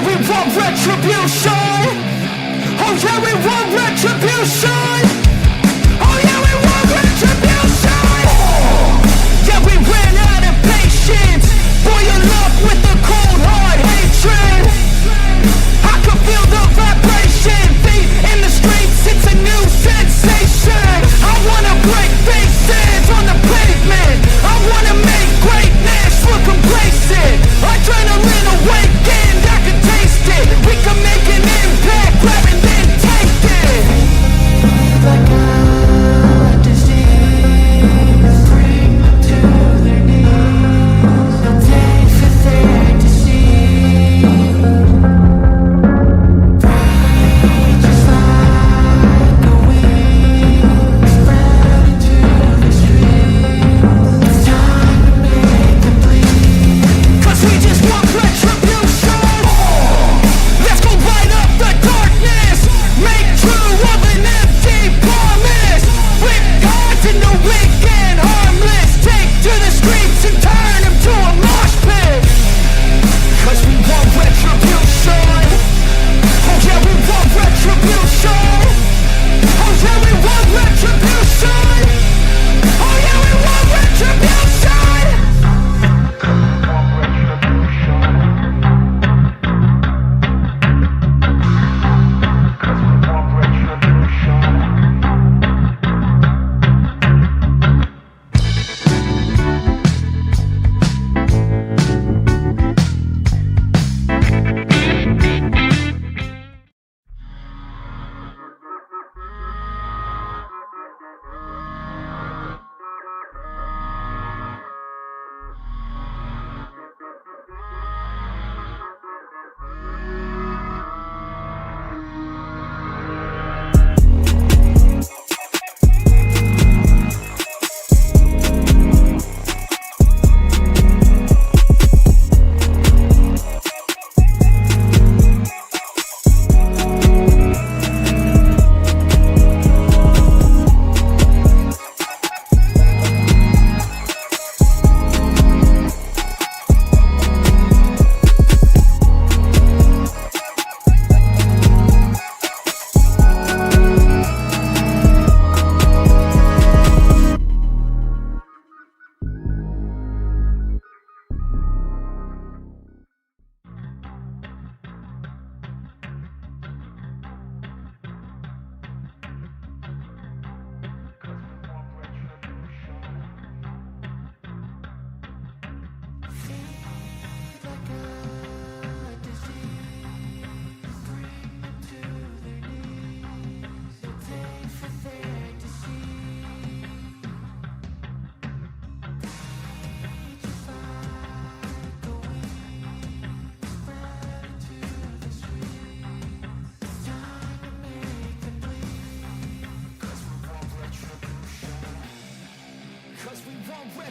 we want retribution. Oh yeah, we want retribution. Oh yeah, we want retribution. Yeah, we ran out of patience. Boil up with the cold hard hatred. I can feel the vibration. Feet in the streets, it's a new sensation. I wanna break faces on the pavement. I wanna make greatness look complacent. Adrenaline awakened, I can taste it. We can make an impact, grab and then take it. Like a disease, bring them to their knees. A day for their disease. Breathe just like a wind, spread into the streets. It's time to make them bleed. 'Cause we just want retribution. Let's go light up the darkness. Make true of an empty promise. Rip gods into weak and harmless. Take to the streets and turn them to a mosh pit. 'Cause we want retribution. Oh yeah, we want retribution. Oh yeah, we want retribution. Oh yeah, we want retribution.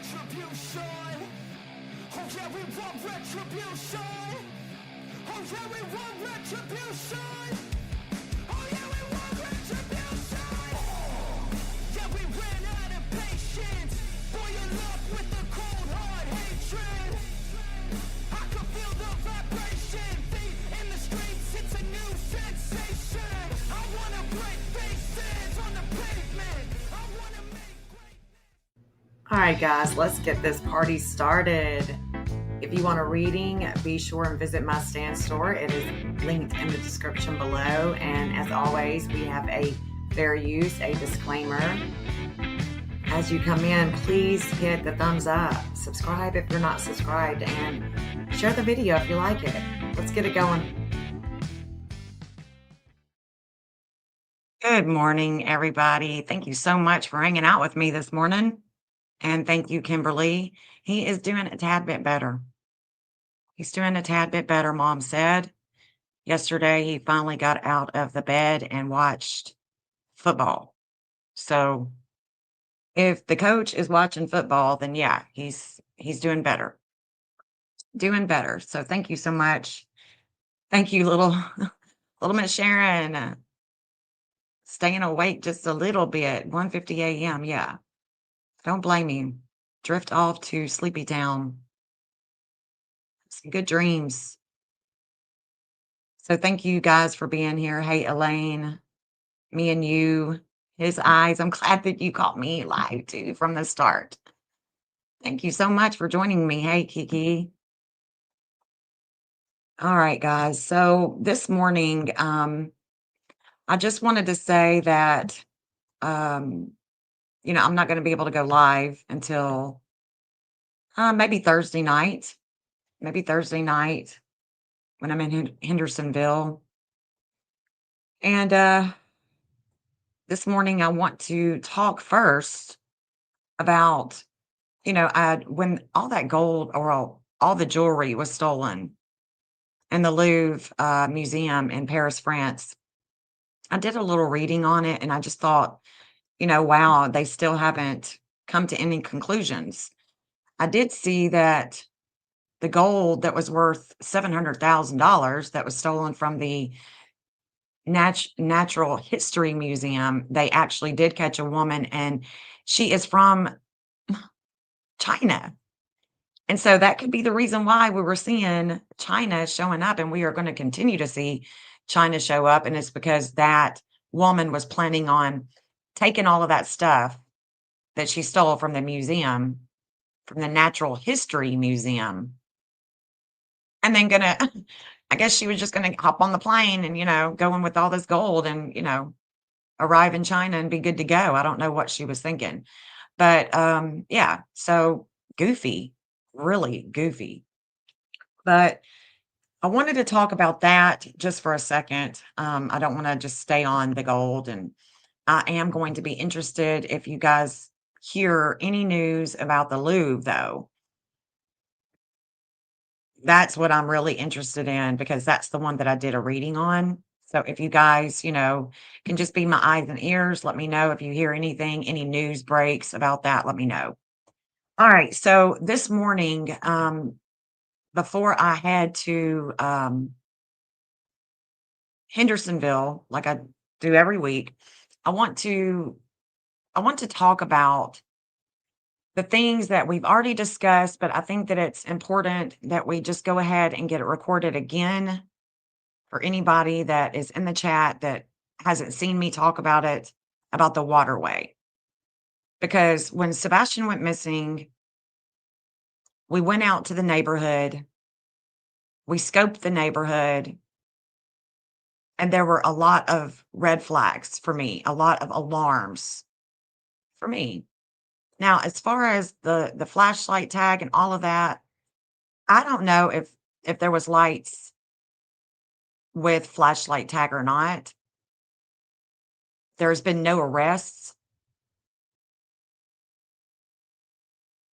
Retribution. Oh yeah, we want retribution. Oh yeah, we want retribution. Oh yeah, we want retribution. Yeah, we ran out of patience. Boil up with the cold hard hatred. I can feel the vibration. Feet in the streets, it's a new sensation. I wanna break faces on the pavement. I wanna make All right, guys, let's get this party started. If you want a reading, be sure and visit my stand store. It is linked in the description below. And as always, we have a fair use, a disclaimer. As you come in, please hit the thumbs up, subscribe if you're not subscribed, and share the video if you like it. Let's get it going. Good morning, everybody. Thank you so much for hanging out with me this morning. And thank you, Kimberly. He is doing a tad bit better. He's doing a tad bit better, Mom said. Yesterday, he finally got out of the bed and watched football. So if the coach is watching football, then yeah, he's doing better. Doing better. So thank you so much. Thank you, little Miss Sharon. Staying awake just a little bit. 1:50 a.m. Yeah. Don't blame me. Drift off to Sleepy Town. Some good dreams. So thank you guys for being here. Hey, Elaine, me and you, his eyes. I'm glad that you caught me live too from the start. Thank you so much for joining me. Hey, Kiki. All right, guys. So this morning, I just wanted to say that, um, I'm not going to be able to go live until maybe Thursday night. Maybe Thursday night when I'm in Hendersonville. And this morning, I want to talk first about, when all that gold or all the jewelry was stolen in the Louvre Museum in Paris, France. I did a little reading on it and I just thought, wow, they still haven't come to any conclusions. I did see that the gold that was worth $700,000 that was stolen from the Natural History Museum, they actually did catch a woman and she is from China. And so that could be the reason why we were seeing China showing up, and we are going to continue to see China show up. And it's because that woman was planning on taking all of that stuff that she stole from the museum, from the Natural History Museum, and then gonna, I guess she was just gonna hop on the plane and, go in with all this gold and, arrive in China and be good to go. I don't know what she was thinking. But yeah, so goofy, really goofy. But I wanted to talk about that just for a second. I don't want to just stay on the gold, and I am going to be interested if you guys hear any news about the Louvre, though. That's what I'm really interested in because that's the one that I did a reading on. So if you guys, can just be my eyes and ears, let me know if you hear anything, any news breaks about that, let me know. All right. So this morning, before I head to Hendersonville, like I do every week, I want to I want to talk about the things that we've already discussed, but I think that it's important that we just go ahead and get it recorded again for anybody that is in the chat that hasn't seen me talk about it, about the waterway. Because when Sebastian went missing, we went out to the neighborhood, we scoped the neighborhood, and there were a lot of red flags for me, a lot of alarms for me. Now, as far as the flashlight tag and all of that, I don't know if there was lights with flashlight tag or not. There's been no arrests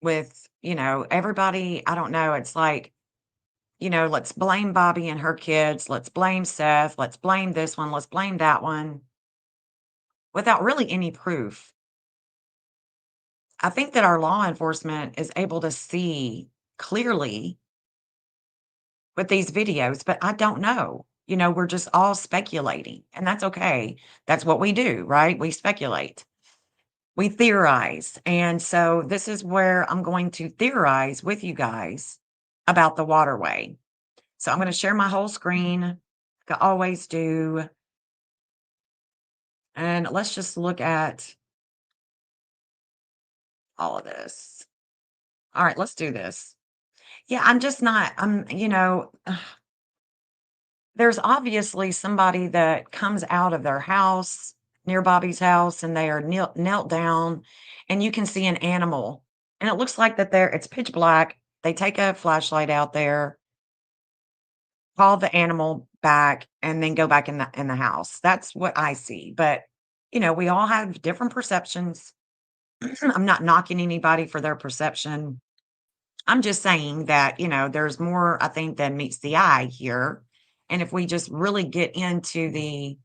with, everybody. I don't know. It's like, let's blame Bobby and her kids. Let's blame Seth. Let's blame this one. Let's blame that one without really any proof. I think that our law enforcement is able to see clearly with these videos, but I don't know. We're just all speculating, and that's okay. That's what we do, right? We speculate, we theorize. And so this is where I'm going to theorize with you guys about the waterway. So I'm going to share my whole screen, like I always do. And let's just look at all of this. All right, let's do this. Yeah, I'm just not, there's obviously somebody that comes out of their house near Bobby's house and they are knelt down and you can see an animal. And it looks like that it's pitch black. They take a flashlight out there, call the animal back, and then go back in the house. That's what I see. But we all have different perceptions. I'm not knocking anybody for their perception. I'm just saying that, there's more, I think, than meets the eye here. And if we just really get into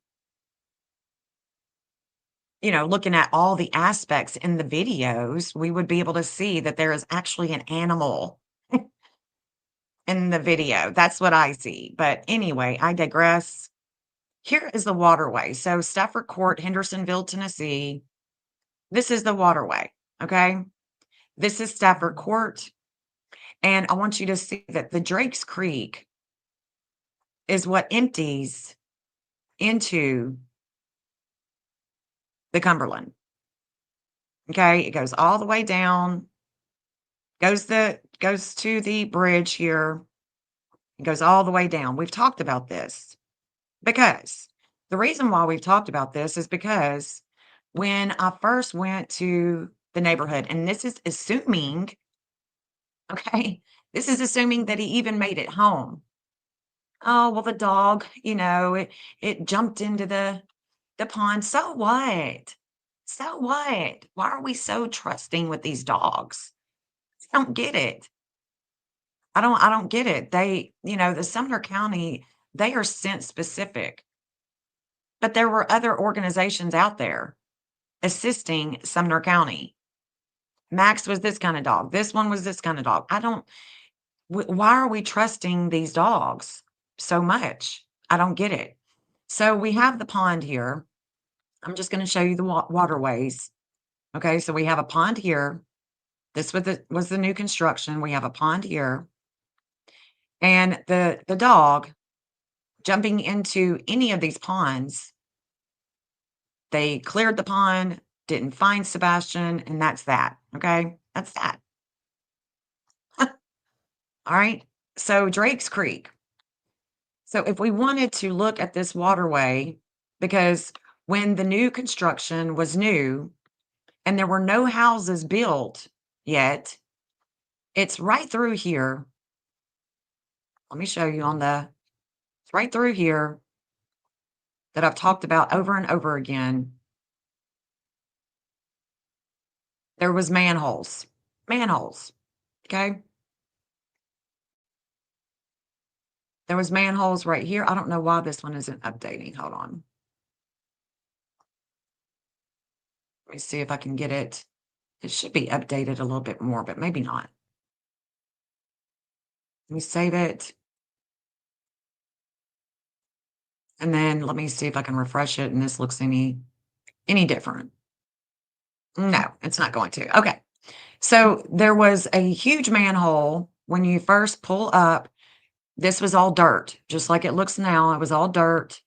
looking at all the aspects in the videos, we would be able to see that there is actually an animal in the video. That's what I see. But anyway, I digress. Here is the waterway. So Stafford Court, Hendersonville, Tennessee. This is the waterway. Okay. This is Stafford Court. And I want you to see that the Drake's Creek is what empties into the Cumberland. Okay, it goes all the way down, goes to the bridge here, it goes all the way down. We've talked about this because the reason why we've talked about this is because when I first went to the neighborhood, and this is assuming, okay, this is assuming that he even made it home. Oh, well, the dog, it jumped into the pond. So what? So what? Why are we so trusting with these dogs? I don't get it. I don't get it. The Sumner County, they are scent specific, but there were other organizations out there assisting Sumner County. Max was this kind of dog. This one was this kind of dog. I don't why are we trusting these dogs so much? I don't get it. So we have the pond here. I'm just going to show you the waterways. Okay, so we have a pond here. This was the new construction. We have a pond here. And the dog jumping into any of these ponds, they cleared the pond, didn't find Sebastian, and that's that. Okay, that's that. All right. So Drake's Creek. So if we wanted to look at this waterway, because when the new construction was new and there were no houses built yet, it's right through here. Let me show you it's right through here that I've talked about over and over again. There was manholes, okay? There was manholes right here. I don't know why this one isn't updating. Hold on. Let me see if I can get it. It should be updated a little bit more, but maybe not. Let me save it. And then let me see if I can refresh it and this looks any different. No, it's not going to. Okay. So there was a huge manhole when you first pull up. This was all dirt, just like it looks now. It was all dirt,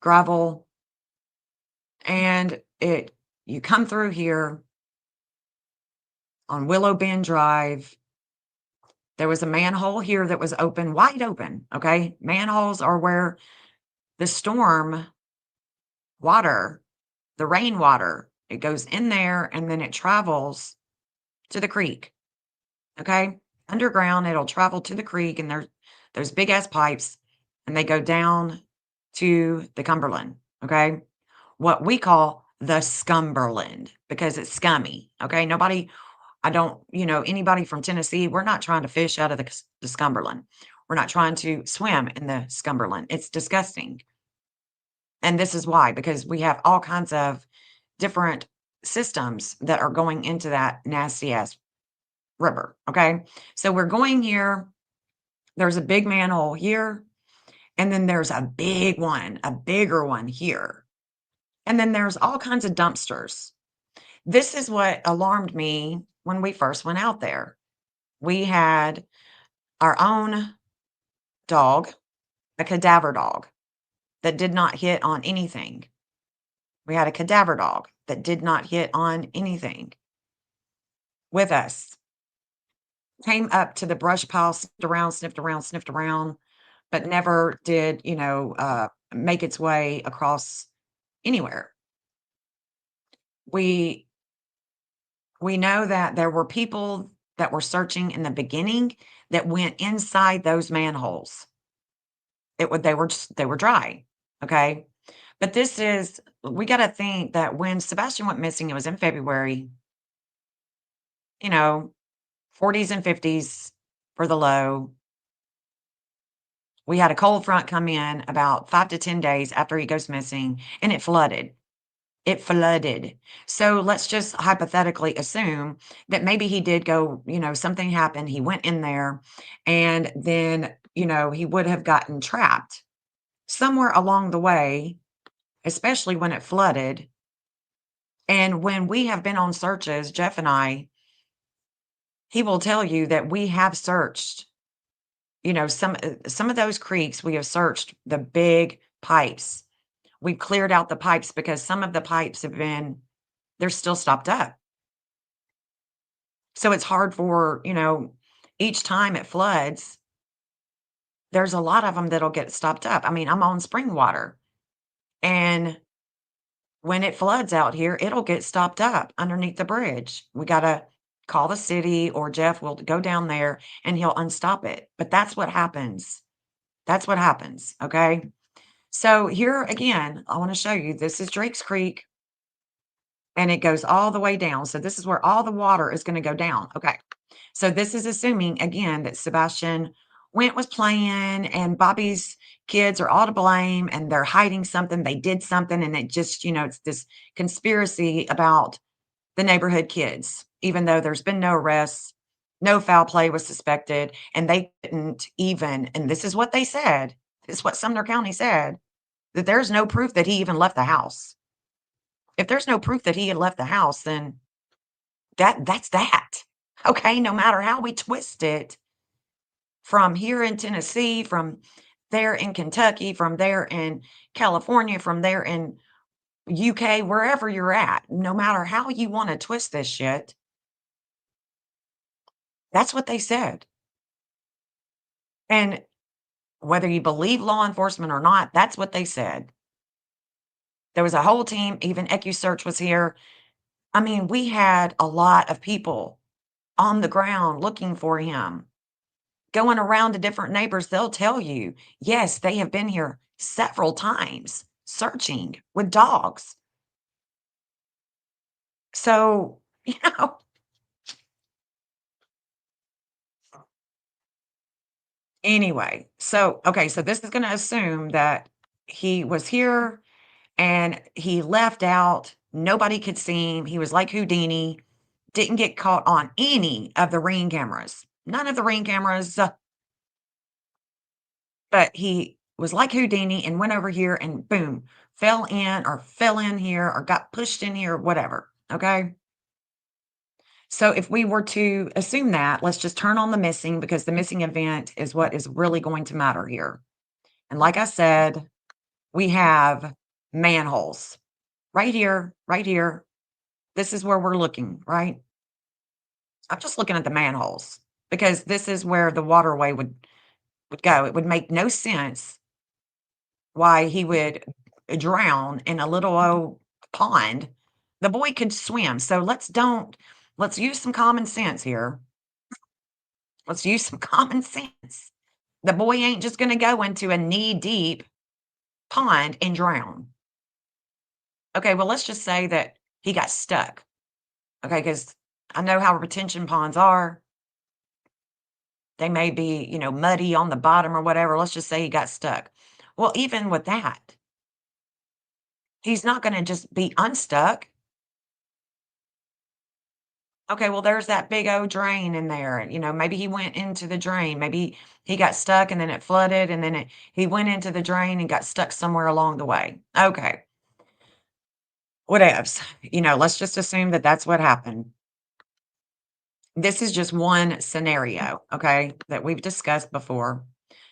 gravel, and you come through here on Willow Bend Drive. There was a manhole here that was open, wide open. Okay. Manholes are where the storm water, the rainwater, it goes in there and then it travels to the creek. Okay. Underground, it'll travel to the creek, and there's those big ass pipes, and they go down to the Cumberland. Okay. What we call the Scumberland because it's scummy. Okay. Anybody from Tennessee, we're not trying to fish out of the Scumberland. We're not trying to swim in the Scumberland. It's disgusting. And this is why, because we have all kinds of different systems that are going into that nasty ass river. Okay. So we're going here. There's a big manhole here. And then there's a bigger one here. And then there's all kinds of dumpsters. This is what alarmed me when we first went out there. We had our own dog, a cadaver dog that did not hit on anything. We had a cadaver dog that did not hit on anything with us. Came up to the brush pile, sniffed around, but never did, make its way across anywhere. We know that there were people that were searching in the beginning that went inside those manholes. They were dry, okay? But we got to think that when Sebastian went missing, it was in February, 40s and 50s for the low. We had a cold front come in about 5 to 10 days after he goes missing, and it flooded. It flooded. So let's just hypothetically assume that maybe he did go, something happened. He went in there and then, he would have gotten trapped somewhere along the way, especially when it flooded. And when we have been on searches, Jeff and I, he will tell you that we have searched some of those creeks, we have searched the big pipes. We've cleared out the pipes because some of the pipes they're still stopped up. So it's hard for, each time it floods, there's a lot of them that'll get stopped up. I mean, I'm on spring water, and when it floods out here, it'll get stopped up underneath the bridge. We gotta call the city, or Jeff will go down there and he'll unstop it. But that's what happens. That's what happens. Okay. So here again, I want to show you this is Drake's Creek, and it goes all the way down. So this is where all the water is going to go down. Okay. So this is assuming again that Sebastian was playing and Bobby's kids are all to blame and they're hiding something. They did something, and it just, it's this conspiracy about the neighborhood kids, even though there's been no arrests, no foul play was suspected, and they didn't even, and this is what they said, this is what Sumner County said, that there's no proof that he even left the house. If there's no proof that he had left the house, then that's that. Okay, no matter how we twist it, from here in Tennessee, from there in Kentucky, from there in California, from there in UK, wherever you're at, no matter how you want to twist this shit, that's what they said. And whether you believe law enforcement or not, that's what they said. There was a whole team, even EcuSearch was here. I mean, we had a lot of people on the ground looking for him, going around to different neighbors. They'll tell you, yes, they have been here several times searching with dogs. So, you know, anyway, so, okay, so this is going to assume that he was here and he left out. Nobody could see him. He was like Houdini, didn't get caught on any of the ring cameras. None of the ring cameras, but he was like Houdini and went over here and boom, fell in here or got pushed in here, whatever. Okay. So if we were to assume that, let's just turn on the missing, because the missing event is what is really going to matter here. And like I said, we have manholes right here, right here. This is where we're looking, right? I'm just looking at the manholes because this is where the waterway would go. It would make no sense why he would drown in a little old pond. The boy could swim. So let's use some common sense here. Let's use some common sense. The boy ain't just going to go into a knee deep pond and drown. Okay, well, let's just say that he got stuck. Okay, because I know how retention ponds are. They may be, muddy on the bottom or whatever. Let's just say he got stuck. Well, even with that, he's not going to just be unstuck. Okay, well, there's that big old drain in there. And, maybe he went into the drain. Maybe he got stuck and then it flooded and then he went into the drain and got stuck somewhere along the way. Okay, whatevs. Let's just assume that that's what happened. This is just one scenario, okay, that we've discussed before.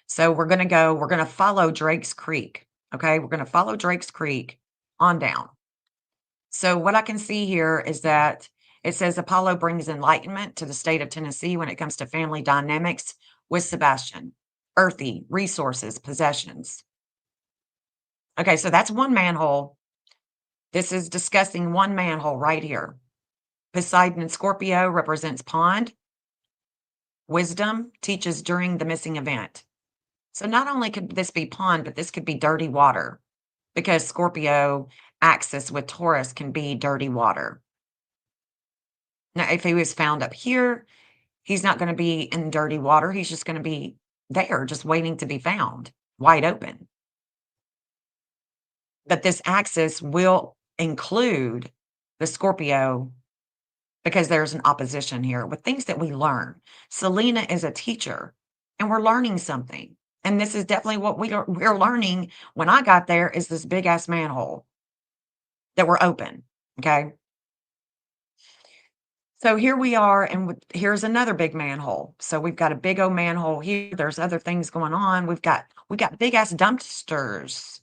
So we're going to follow Drake's Creek. Okay, we're going to follow Drake's Creek on down. So what I can see here is that it says Apollo brings enlightenment to the state of Tennessee when it comes to family dynamics with Sebastian. Earthy, resources, possessions. Okay, so that's one manhole. This is discussing one manhole right here. Poseidon and Scorpio represents pond. Wisdom teaches during the missing event. So not only could this be pond, but this could be dirty water, because Scorpio axis with Taurus can be dirty water. Now, if he was found up here, he's not going to be in dirty water. He's just going to be there, just waiting to be found, wide open. But this axis will include the Scorpio because there's an opposition here with things that we learn. Selena is a teacher and we're learning something. And this is definitely what we're learning. When I got there, is this big ass manhole that we're open. Okay. So here we are, and here's another big manhole. So we've got a big old manhole here. There's other things going on. We got big ass dumpsters,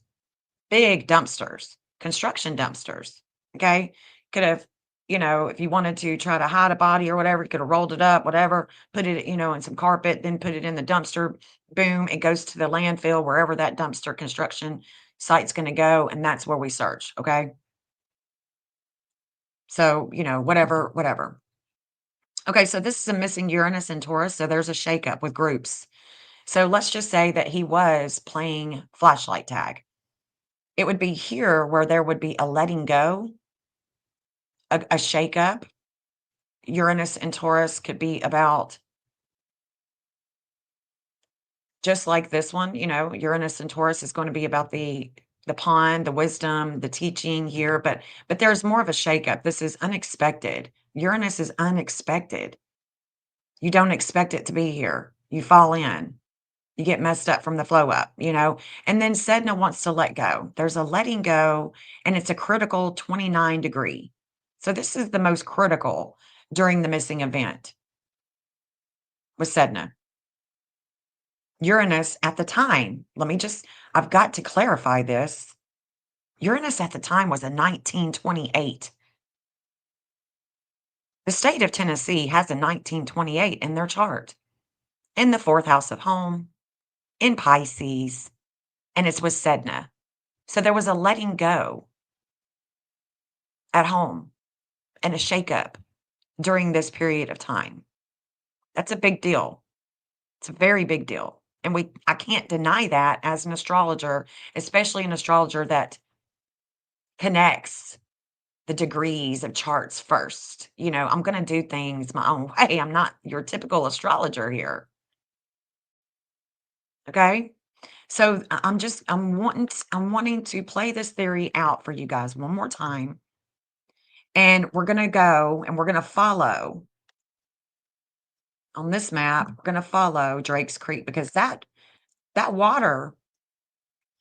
big dumpsters, construction dumpsters. Okay, could have, if you wanted to try to hide a body or whatever, you could have rolled it up, whatever, put it, in some carpet, then put it in the dumpster. Boom, it goes to the landfill wherever that dumpster construction site's going to go, and that's where we search. Okay, so whatever, whatever. Okay, so this is a missing Uranus and Taurus, so there's a shakeup with groups. So let's just say that he was playing flashlight tag. It would be here where there would be a letting go, a shakeup. Uranus and Taurus could be about just like this one, Uranus and Taurus is going to be about the pond, the wisdom, the teaching here, but there's more of a shakeup. This is unexpected. Uranus is unexpected. You don't expect it to be here. You fall in. You get messed up from the flow up. And then Sedna wants to let go. There's a letting go, and it's a critical 29 degree. So this is the most critical during the missing event with Sedna. Uranus at the time, I've got to clarify this. Uranus at the time was a 1928. The state of Tennessee has a 1928 in their chart, in the fourth house of home, in Pisces, and it's with Sedna. So there was a letting go at home and a shakeup during this period of time. That's a big deal. It's a very big deal. And I can't deny that as an astrologer, especially an astrologer that connects the degrees of charts first. I'm going to do things my own way. I'm not your typical astrologer here. Okay? So I'm wanting to play this theory out for you guys one more time. And we're going to go and we're going to follow on this map. We're going to follow Drake's Creek because that water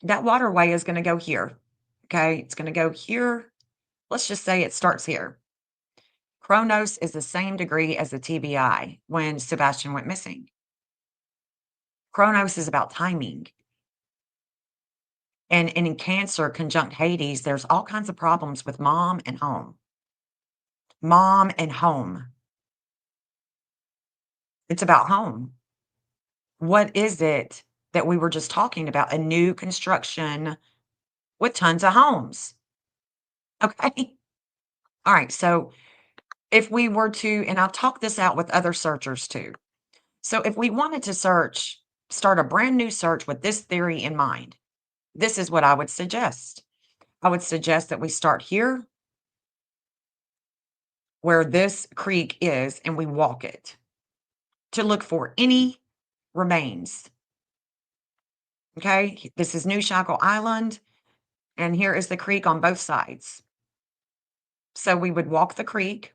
that waterway is going to go here. Okay? It's going to go here. Let's just say it starts here. Chronos is the same degree as the TBI when Sebastian went missing. Chronos is about timing. And in Cancer conjunct Hades, there's all kinds of problems with mom and home. Mom and home. It's about home. What is it that we were just talking about? A new construction with tons of homes. Okay. All right. So if we were to, and I'll talk this out with other searchers too. So if we wanted to start a brand new search with this theory in mind, this is what I would suggest. I would suggest that we start here where this creek is and we walk it to look for any remains. Okay, this is New Shackle Island, and here is the creek on both sides. So we would walk the creek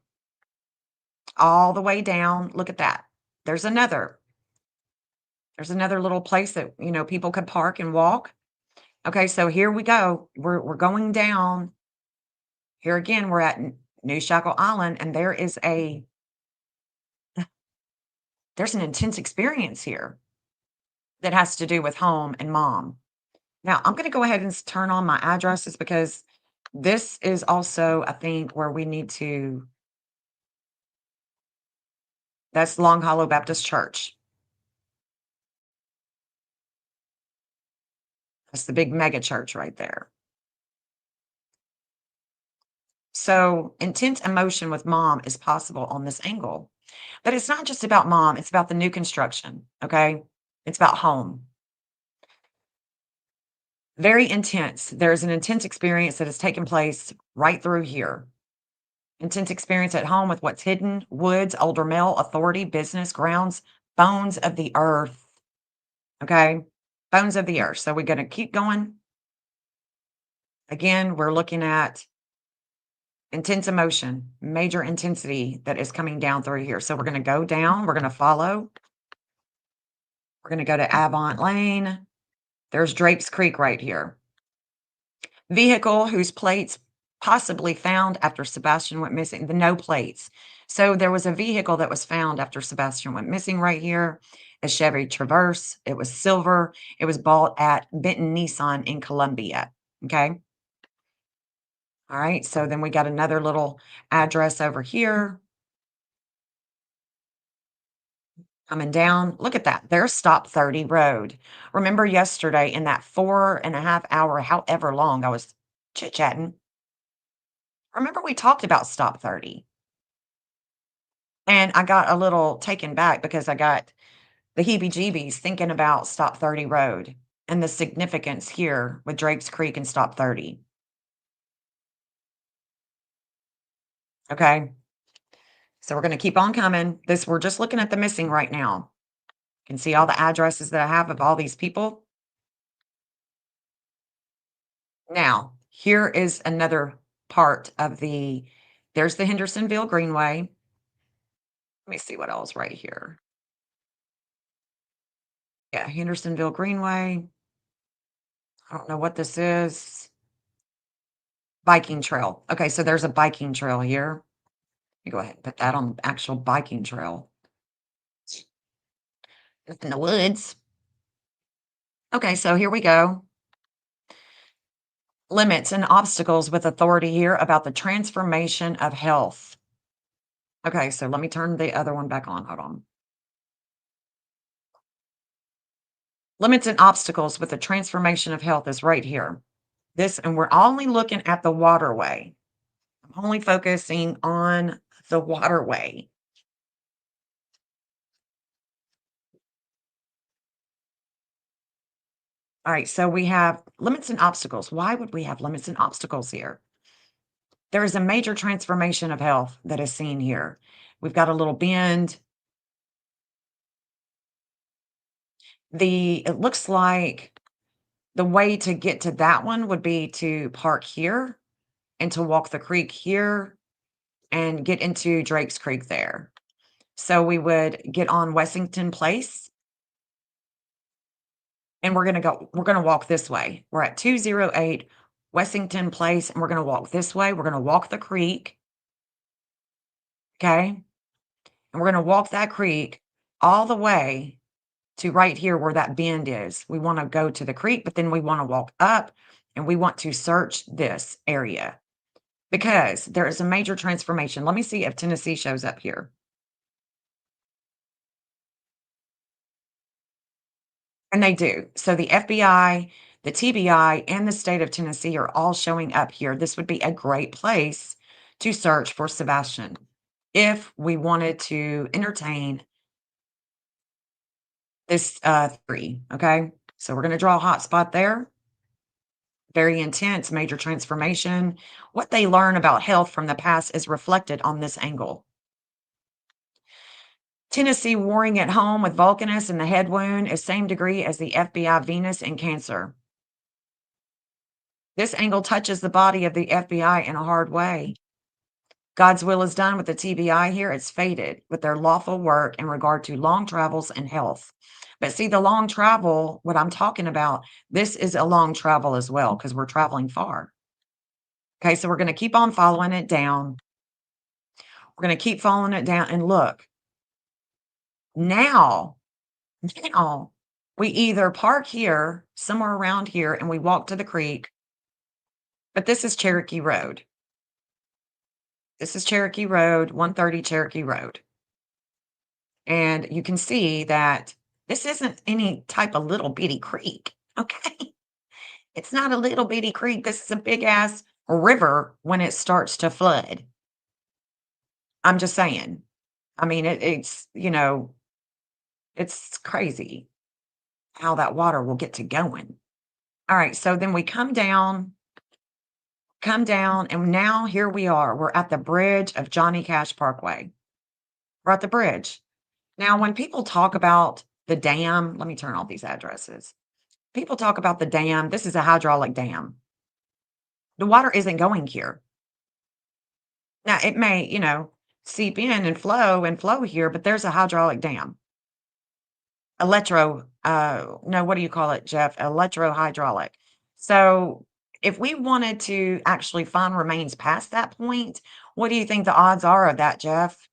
all the way down. Look at that. There's another little place that people could park and walk. Okay, so here we go. We're going down. Here again, we're at New Shackle Island, and there's an intense experience here that has to do with home and mom. Now, I'm going to go ahead and turn on my addresses because this is also, I think, where we need to. That's Long Hollow Baptist Church. That's the big mega church right there. So intense emotion with mom is possible on this angle. But it's not just about mom, it's about the new construction, okay? It's about home. Very intense. There's an intense experience that has taken place right through here. Intense experience at home with what's hidden, woods, older male, authority, business, grounds, bones of the earth. Okay? Bones of the earth. So we're going to keep going. Again, we're looking at intense emotion, major intensity that is coming down through here. So we're going to go down. We're going to follow. We're going to go to Avant Lane. There's Drake's Creek right here. Vehicle whose plates possibly found after Sebastian went missing, the no plates. So there was a vehicle that was found after Sebastian went missing right here, a Chevy Traverse. It was silver. It was bought at Benton Nissan in Columbia. Okay. All right. So then we got another little address over here coming down. Look at that. There's Stop 30 Road. Remember yesterday in that 4.5 hour, however long I was chit chatting, remember we talked about Stop 30. And I got a little taken back because I got the heebie-jeebies thinking about Stop 30 Road and the significance here with Drakes Creek and Stop 30. Okay. So we're going to keep on coming. We're just looking at the missing right now. You can see all the addresses that I have of all these people. Now, here is another part of there's the Hendersonville Greenway. Let me see what else right here. Yeah, Hendersonville Greenway. I don't know what this is. Biking trail. Okay, so there's a biking trail here. Let me go ahead and put that on the actual biking trail. It's in the woods. Okay, so here we go. Limits and obstacles with authority here about the transformation of health. Okay, so let me turn the other one back on. Hold on. Limits and obstacles with the transformation of health is right here. And we're only looking at the waterway. I'm only focusing on the waterway. All right, so we have limits and obstacles. Why would we have limits and obstacles here? There is a major transformation of health that is seen here. We've got a little bend. It looks like the way to get to that one would be to park here and to walk the creek here and get into Drake's Creek there. So we would get on Wessington Place and we're going to walk this way. We're at 208 Wessington Place and we're going to walk this way. We're going to walk the creek. Okay. And we're going to walk that creek all the way to right here where that bend is. We want to go to the creek, but then we want to walk up and we want to search this area because there is a major transformation. Let me see if Tennessee shows up here. And they do. So the FBI, the TBI, and the state of Tennessee are all showing up here. This would be a great place to search for Sebastian if we wanted to entertain this theory. Okay. So we're going to draw a hot spot there. Very intense, major transformation. What they learn about health from the past is reflected on this angle. Tennessee warring at home with Vulcanus and the head wound is same degree as the FBI Venus in Cancer. This angle touches the body of the FBI in a hard way. God's will is done with the TBI here. It's fated with their lawful work in regard to long travels and health. But see, the long travel, what I'm talking about, this is a long travel as well because we're traveling far. Okay, so we're going to keep on following it down. We're going to keep following it down and look. Now, we either park here, somewhere around here, and we walk to the creek, but this is Cherokee Road. This is Cherokee Road, 130 Cherokee Road. And you can see that this isn't any type of little bitty creek, okay? It's not a little bitty creek. This is a big ass river when it starts to flood. I'm just saying. I mean, it's crazy how that water will get to going. All right, so then we come down, and now here we are. We're at the bridge of Johnny Cash Parkway. We're at the bridge. Now, when people talk about the dam, let me turn off these addresses. People talk about the dam. This is a hydraulic dam. The water isn't going here. Now, it may, seep in and flow here, but there's a hydraulic dam. No, what do you call it, Jeff? Electrohydraulic. So if we wanted to actually find remains past that point, what do you think the odds are of that, Jeff?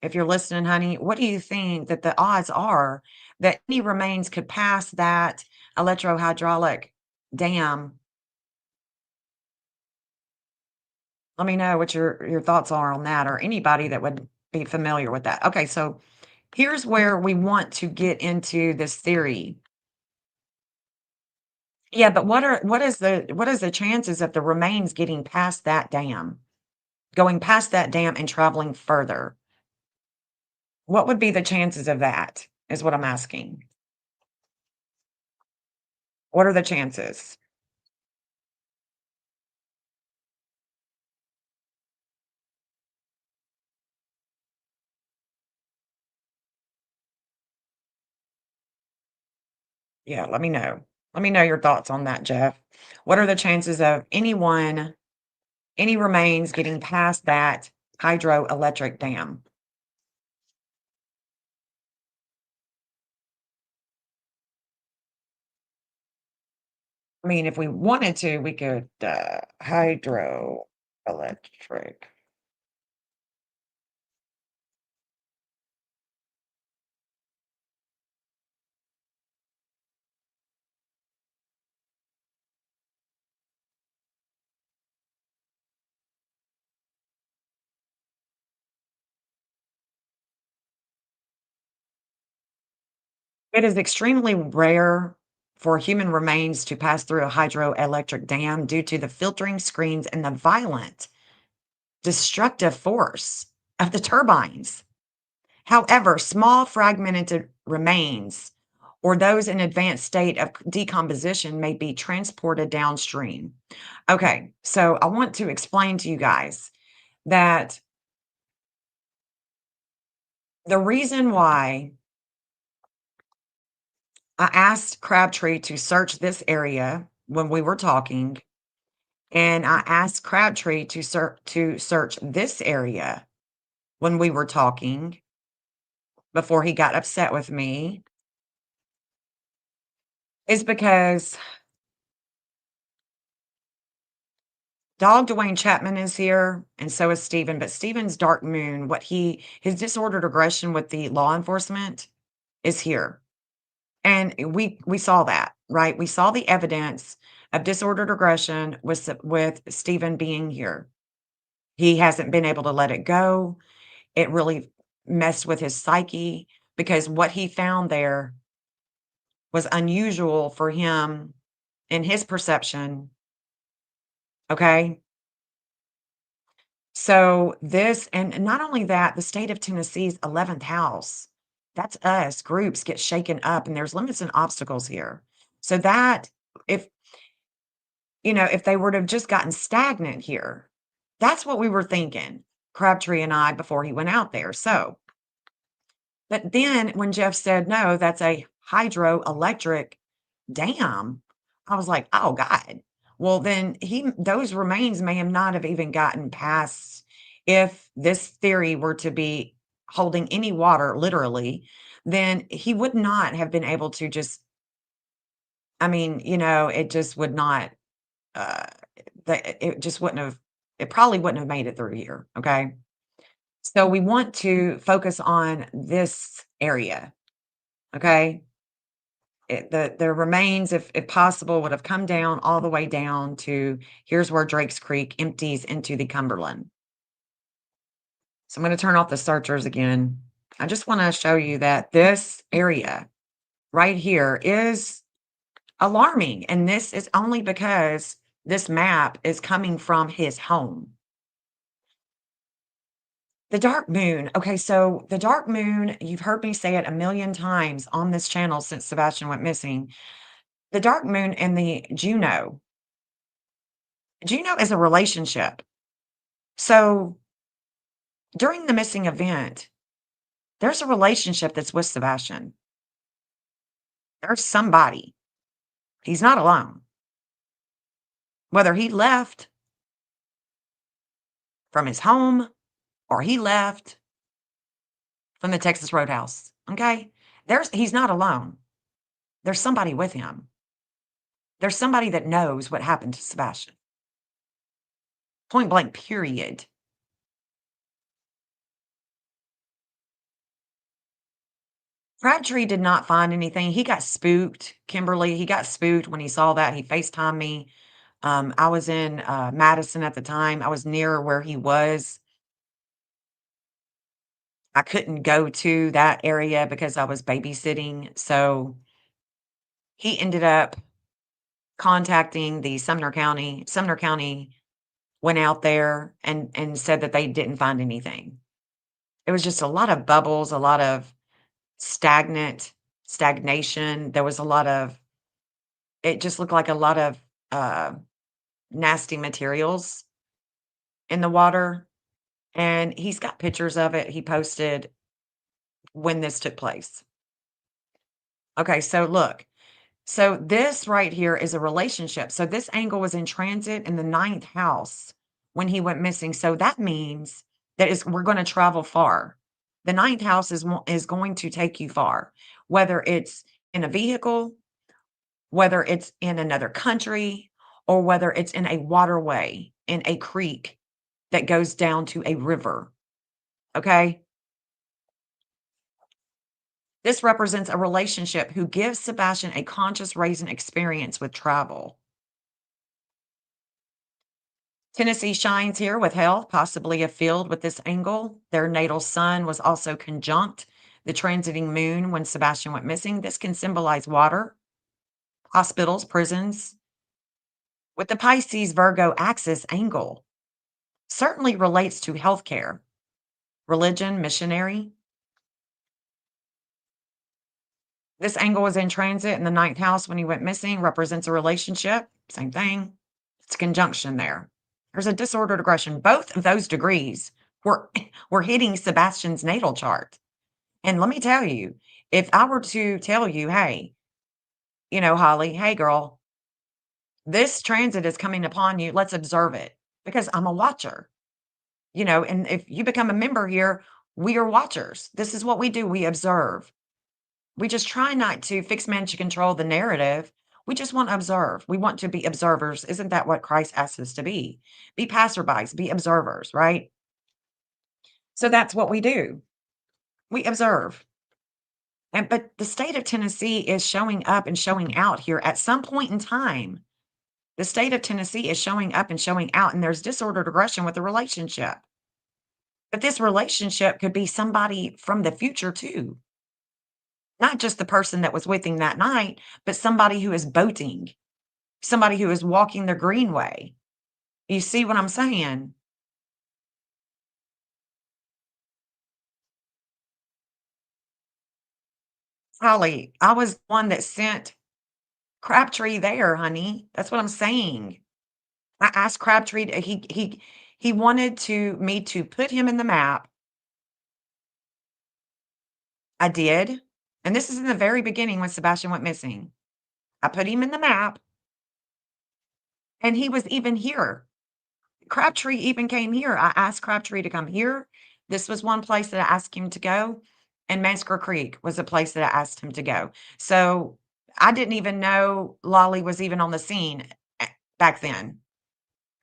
If you're listening, honey, what do you think that the odds are that any remains could pass that electrohydraulic dam? Let me know what your thoughts are on that, or anybody that would be familiar with that. Okay, so here's where we want to get into this theory. Yeah, but what is the chances of the remains getting past that dam? Going past that dam and traveling further? What would be the chances of that, is what I'm asking. What are the chances? Yeah, let me know. Let me know your thoughts on that, Jeff. What are the chances of any remains getting past that hydroelectric dam? I mean, if we wanted to, we could, hydroelectric. It is extremely rare for human remains to pass through a hydroelectric dam due to the filtering screens and the violent, destructive force of the turbines. However, small fragmented remains or those in advanced state of decomposition may be transported downstream. Okay, so I want to explain to you guys that the reason why I asked Crabtree to search this area when we were talking, and I asked Crabtree to search this area when we were talking before he got upset with me, is because Dog Dwayne Chapman is here, and so is Steven, but Steven's dark moon, his disordered aggression with the law enforcement is here. And we saw that, right? We saw the evidence of disordered aggression with Steven being here. He hasn't been able to let it go. It really messed with his psyche because what he found there was unusual for him in his perception, okay? So this and not only that, the state of Tennessee's 11th house, that's us, groups get shaken up and there's limits and obstacles here. So that if if they were to have just gotten stagnant here, that's what we were thinking, Crabtree and I, before he went out there. So, but then when Jeff said, no, that's a hydroelectric dam, I was like, oh God. Well, then those remains may have not have even gotten past if this theory were to be holding any water, literally, then he would not have been able to just, I mean, it just would not, uh, it just wouldn't have, it probably wouldn't have made it through here. Okay. So we want to focus on this area. Okay. The remains, if possible, would have come down all the way down to here's where Drake's Creek empties into the Cumberland. So I'm going to turn off the searchers again. I just want to show you that this area right here is alarming. And this is only because this map is coming from his home. The dark moon. Okay, so the dark moon, you've heard me say it a million times on this channel since Sebastian went missing. The dark moon and the Juno. Juno is a relationship. So during the missing event, there's a relationship that's with Sebastian. There's somebody. He's not alone. Whether he left from his home or he left from the Texas Roadhouse. Okay? He's not alone. There's somebody with him. There's somebody that knows what happened to Sebastian. Point blank, period. Crabtree did not find anything. He got spooked, Kimberly. He got spooked when he saw that. He FaceTimed me. I was in Madison at the time. I was near where he was. I couldn't go to that area because I was babysitting. So he ended up contacting the Sumner County. Sumner County went out there and said that they didn't find anything. It was just a lot of bubbles, a lot of stagnation. There was a lot of it just looked like a lot of uh, nasty materials in the water. And he's got pictures of it. He posted when this took place. Okay, so look. So this right here is a relationship. So this angle was in transit in the ninth house when he went missing. So that means that we're going to travel far. The ninth house is going to take you far, whether it's in a vehicle, whether it's in another country, or whether it's in a waterway, in a creek that goes down to a river. Okay. This represents a relationship who gives Sebastian a conscious raising experience with travel. Tennessee shines here with health, possibly a field with this angle. Their natal sun was also conjunct the transiting moon when Sebastian went missing. This can symbolize water, hospitals, prisons. With the Pisces Virgo axis angle, certainly relates to healthcare, religion, missionary. This angle was in transit in the ninth house when he went missing, represents a relationship. Same thing. It's a conjunction there. There's a disordered aggression. Both of those degrees were, were hitting Sebastian's natal chart. And let me tell you, if I were to tell you, hey, Holly, hey, girl, this transit is coming upon you. Let's observe it because I'm a watcher, and if you become a member here, we are watchers. This is what we do. We observe. We just try not to fix, manage, control the narrative. We just want to observe. We want to be observers. Isn't that what Christ asks us to be? Be passerbys, be observers, right? So that's what we do. We observe. But the state of Tennessee is showing up and showing out here at some point in time. The state of Tennessee is showing up and showing out, and there's disordered aggression with the relationship. But this relationship could be somebody from the future too. Not just the person that was with him that night, but somebody who is boating, somebody who is walking the greenway. You see what I'm saying? Holly, I was the one that sent Crabtree there, honey. That's what I'm saying. I asked Crabtree to, he wanted me to put him in the map. I did. And this is in the very beginning when Sebastian went missing. I put him in the map and he was even here. Crabtree even came here. I asked Crabtree to come here. This was one place that I asked him to go, and Masker Creek was a place that I asked him to go. So I didn't even know Lolly was even on the scene back then.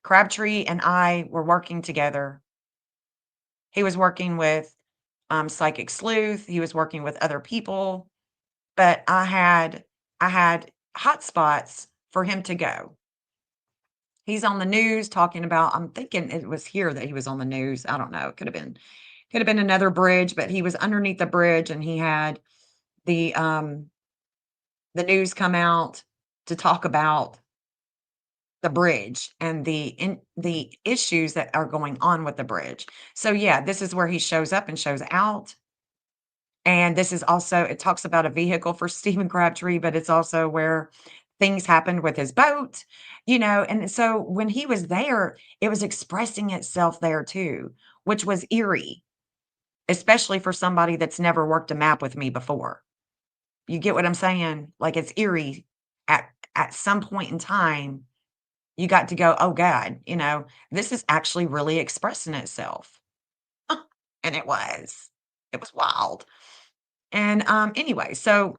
Crabtree and I were working together. He was working with Psychic Sleuth. He was working with other people, but I had hot spots for him to go. He's on the news talking about, I'm thinking it was here that he was on the news. I don't know. It could have been another bridge, but he was underneath the bridge and he had the the news come out to talk about the bridge and the issues that are going on with the bridge. So yeah, this is where he shows up and shows out. And this is also, it talks about a vehicle for Stephen Crabtree, but it's also where things happened with his boat, and so when he was there, it was expressing itself there too, which was eerie, especially for somebody that's never worked a map with me before. You get what I'm saying? Like, it's eerie at some point in time, you got to go, "Oh god, this is actually really expressing itself." And it was. It was wild. And, anyway, so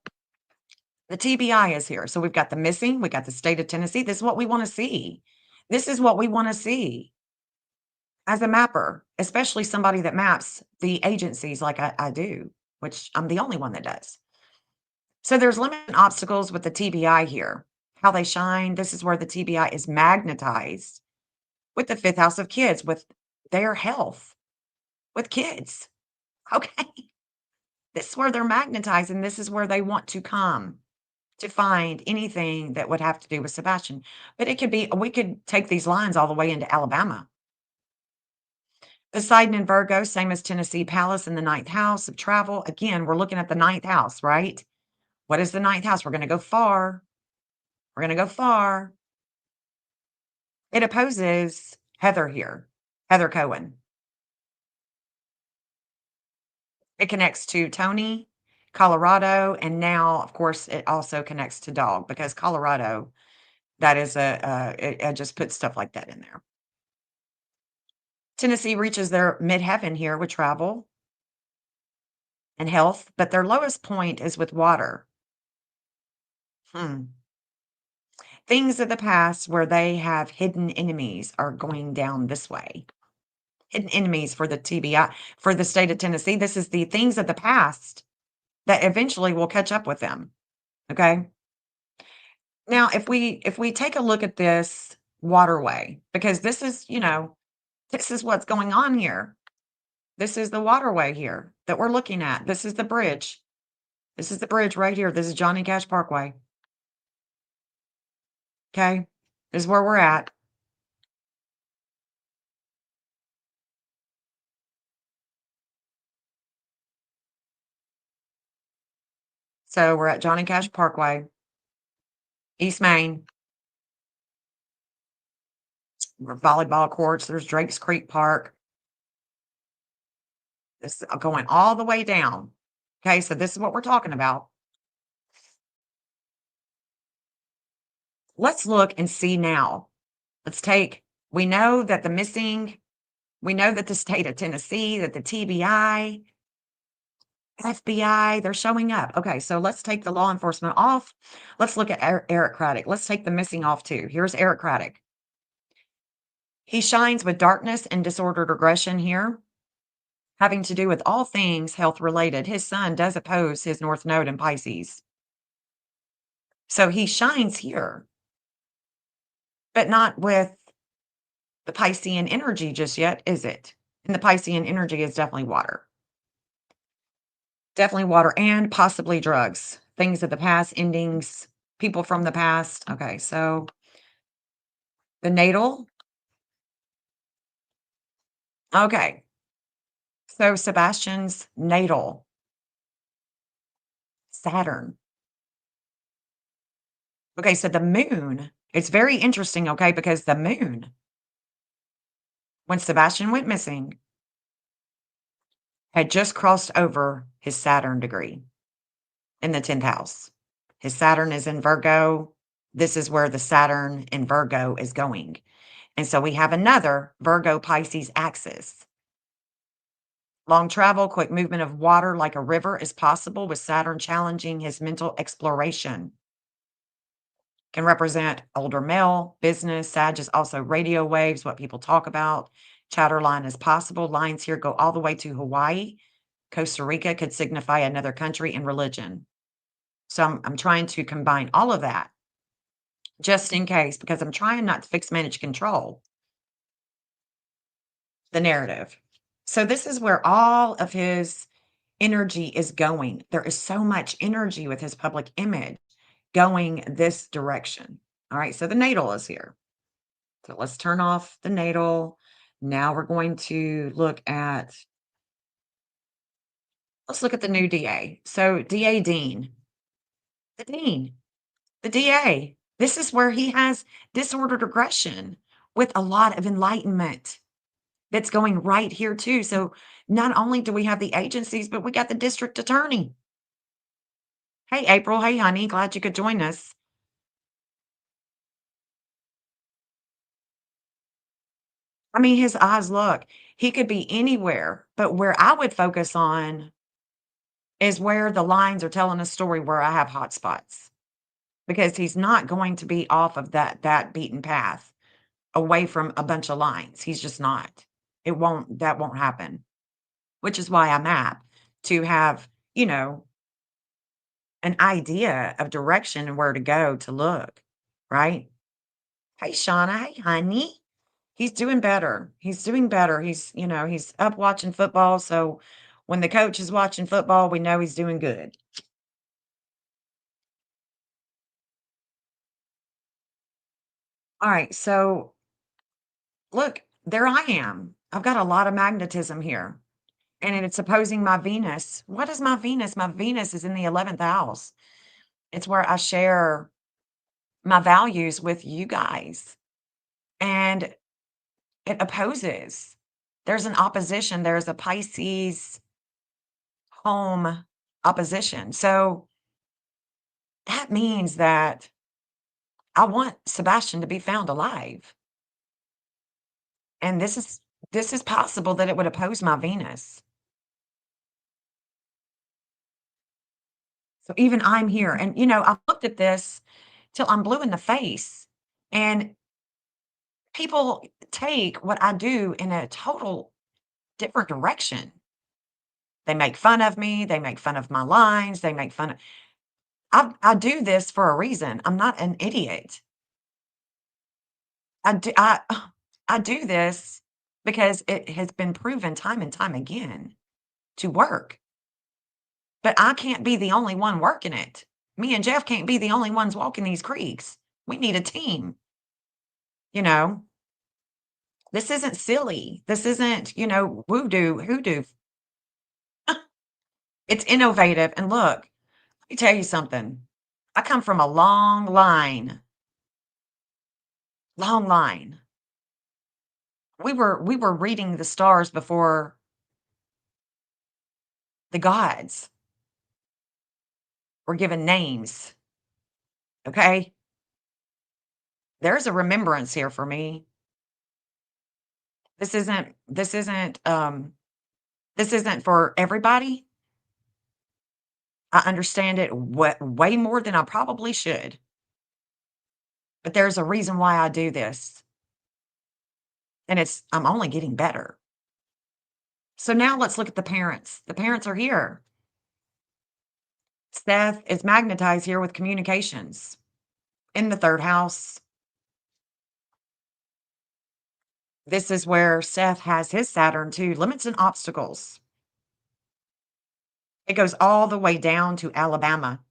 The TBI is here. So we've got the missing, we got the state of Tennessee. This is what we want to see. This is what we want to see as a mapper, especially somebody that maps the agencies like I do, which I'm the only one that does. So there's limit and obstacles with the TBI here. How they shine. This is where the TBI is magnetized with the fifth house of kids, with their health, with kids. Okay. This is where they're magnetized, and this is where they want to come to find anything that would have to do with Sebastian. But it could be, we could take these lines all the way into Alabama. Poseidon in Virgo, same as Tennessee Palace in the ninth house of travel. Again, we're looking at the ninth house, right? What is the ninth house? We're going to go far. We're going to go far. It opposes Heather here, Heather Cohen. It connects to Tony, Colorado, and now, of course, it also connects to Dog because Colorado, that is it just puts stuff like that in there. Tennessee reaches their midheaven here with travel and health, but their lowest point is with water. Things of the past where they have hidden enemies are going down this way. Hidden enemies for the TBI, for the state of Tennessee. This is the things of the past that eventually will catch up with them. Okay. Now, if we take a look at this waterway, because this is, this is what's going on here. This is the waterway here that we're looking at. This is the bridge. This is the bridge right here. This is Johnny Cash Parkway. Okay. This is where we're at. So we're at Johnny Cash Parkway, East Main. We're volleyball courts. There's Drakes Creek Park. This is going all the way down. Okay, so this is what we're talking about. Let's look and see now. We know that the missing, we know that the state of Tennessee, that the TBI, FBI, they're showing up. Okay, so let's take the law enforcement off. Let's look at Eric Craddock. Let's take the missing off too. Here's Eric Craddock. He shines with darkness and disordered aggression here, having to do with all things health related. His sun does oppose his North Node in Pisces. So he shines here, but not with the Piscean energy just yet, is it? And the Piscean energy is definitely water. Definitely water and possibly drugs. Things of the past, endings, people from the past. Okay, so the natal. Okay. So Sebastian's natal, Saturn. Okay, so the moon, it's very interesting, okay, because the moon, when Sebastian went missing, had just crossed over his Saturn degree in the 10th house. His Saturn is in Virgo. This is where the Saturn in Virgo is going. And so we have another Virgo Pisces axis. Long travel, quick movement of water like a river is possible with Saturn challenging his mental exploration. Can represent older male, business. Sag is also radio waves, what people talk about. Chatter line is possible. Lines here go all the way to Hawaii. Costa Rica could signify another country and religion. So I'm trying to combine all of that just in case, because I'm trying not to fix, manage, control the narrative. So this is where all of his energy is going. There is so much energy with his public image going this direction. All right, so the natal is here. So let's turn off the natal. Now we're going to look at, let's look at the new DA. So DA Dean, the Dean, the DA. This is where he has disordered aggression with a lot of enlightenment that's going right here too. So not only do we have the agencies, but we got the district attorney. Hey, April. Hey, honey. Glad you could join us. I mean, his eyes, look, he could be anywhere, but where I would focus on is where the lines are telling a story where I have hot spots. because he's not going to be off of that beaten path, away from a bunch of lines. He's just not. That won't happen, which is why I map to have, you know, an idea of direction and where to go to look, right? Hey, Shauna. Hey, honey. He's doing better. He's doing better. He's up watching football. So when the coach is watching football, we know he's doing good. All right. So look, there I am. I've got a lot of magnetism here, and it's opposing my Venus. What is my Venus? My Venus is in the 11th house. It's where I share my values with you guys, and it opposes. There's an opposition. There's a Pisces home opposition. So that means that I want Sebastian to be found alive. And this is possible that it would oppose my Venus. So even I'm here. And I've looked at this till I'm blue in the face. And people take what I do in a total different direction. They make fun of me, they make fun of my lines, they make fun of I do this for a reason. I'm not an idiot. I do I I do this because it has been proven time and time again to work. But I can't be the only one working it. Me and Jeff can't be the only ones walking these creeks. We need a team, you know? This isn't silly. This isn't, voodoo, hoodoo. It's innovative. And look, let me tell you something. I come from a long line, long line. We were reading the stars before the gods were given names. Okay? There's a remembrance here for me. This isn't for everybody. I understand it way more than I probably should. But there's a reason why I do this. And I'm only getting better. So now let's look at the parents. The parents are here. Seth is magnetized here with communications in the third house. This is where Seth has his Saturn too, limits and obstacles. It goes all the way down to Alabama.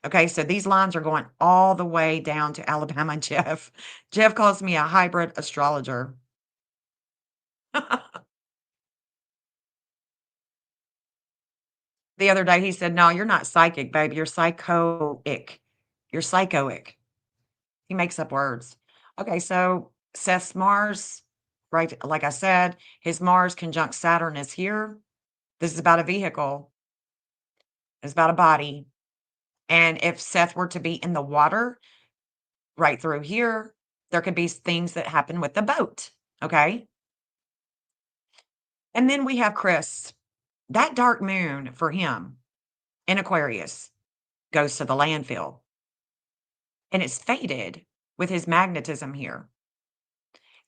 Okay, so these lines are going all the way down to Alabama, Jeff. Jeff calls me a hybrid astrologer. The other day he said, "No, you're not psychic, babe. You're psychoic. You're psychoic." He makes up words. Okay, so Seth's Mars, right? Like I said, his Mars conjunct Saturn is here. This is about a vehicle. It's about a body. And if Seth were to be in the water right through here, there could be things that happen with the boat. Okay. And then we have Chris. That dark moon for him in Aquarius goes to the landfill, and it's faded with his magnetism here.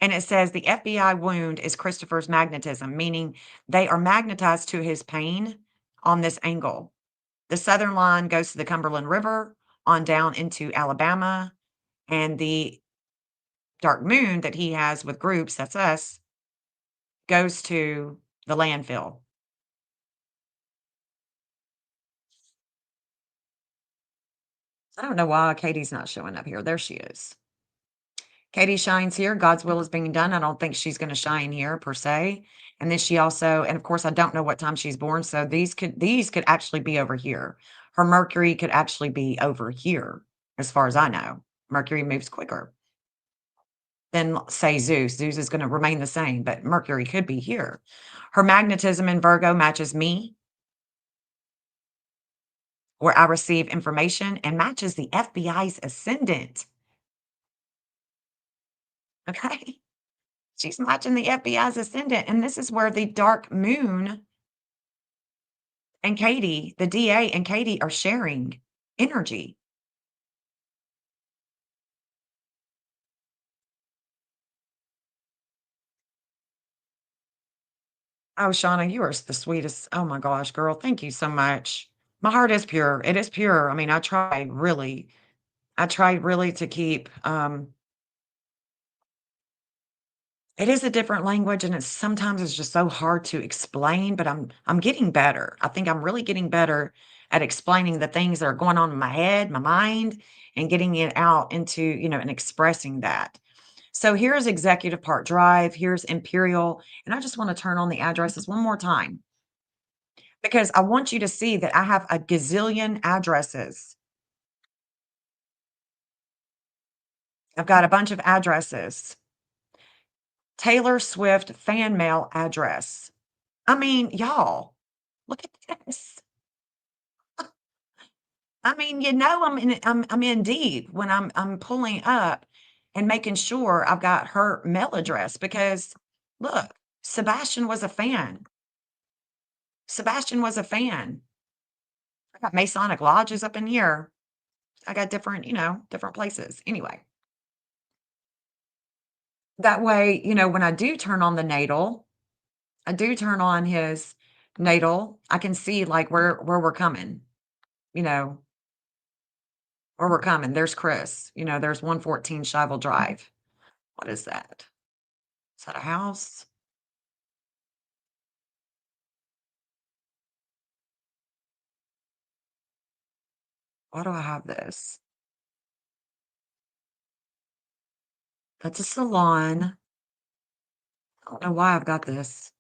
And it says the FBI wound is Christopher's magnetism, meaning they are magnetized to his pain on this angle. The southern line goes to the Cumberland River on down into Alabama, and the dark moon that he has with groups, that's us, goes to the landfill. I don't know why Katie's not showing up here. There she is. Katie shines here. God's will is being done. I don't think she's going to shine here per se. And then she also, and of course, I don't know what time she's born. So these could actually be over here. Her Mercury could actually be over here, as far as I know. Mercury moves quicker than, say, Zeus. Zeus is going to remain the same, but Mercury could be here. Her magnetism in Virgo matches me, where I receive information, and matches the FBI's ascendant. Okay. She's matching the FBI's ascendant. And this is where the dark moon and Katie, the DA and Katie, are sharing energy. Oh, Shauna, you are the sweetest. Oh my gosh, girl, thank you so much. My heart is pure. It is pure. I mean, I try really to keep it is a different language and it's sometimes it's just so hard to explain, but I'm getting better. I think I'm really getting better at explaining the things that are going on in my head, my mind, and getting it out into, and expressing that. So here's Executive Park Drive, here's Imperial, and I just want to turn on the addresses one more time because I want you to see that I have a gazillion addresses. I've got a bunch of addresses. Taylor Swift fan mail address. I mean, y'all, look at this. I mean, I'm in deep when I'm pulling up and making sure I've got her mail address because look, Sebastian was a fan. Sebastian was a fan. I got Masonic lodges up in here. I got different, different places. Anyway, that way, when I do turn on the natal, I do turn on his natal, I can see like where we're coming, you know, where we're coming. There's Chris, there's 114 Shivel Drive. What is that? Is that a house? Why do I have this? That's a salon. I don't know why I've got this.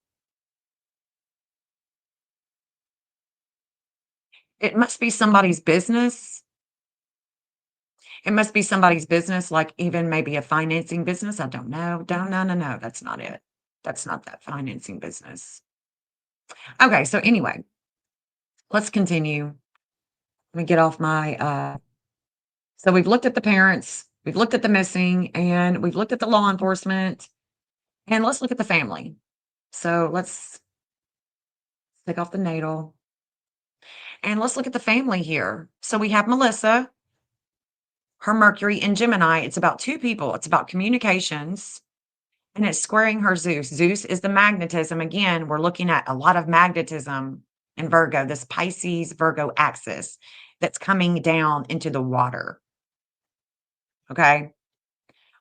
It must be somebody's business. It must be somebody's business, like even maybe a financing business. I don't know. No. That's not it. That's not that financing business. Okay. So anyway, let's continue. Let me get off my, so we've looked at the parents, we've looked at the missing, and we've looked at the law enforcement, and let's look at the family. So let's take off the natal and let's look at the family here. So we have Melissa, her Mercury in Gemini. It's about two people. It's about communications and it's squaring her Zeus. Zeus is the magnetism. Again, we're looking at a lot of magnetism in Virgo, this Pisces Virgo axis that's coming down into the water. Okay.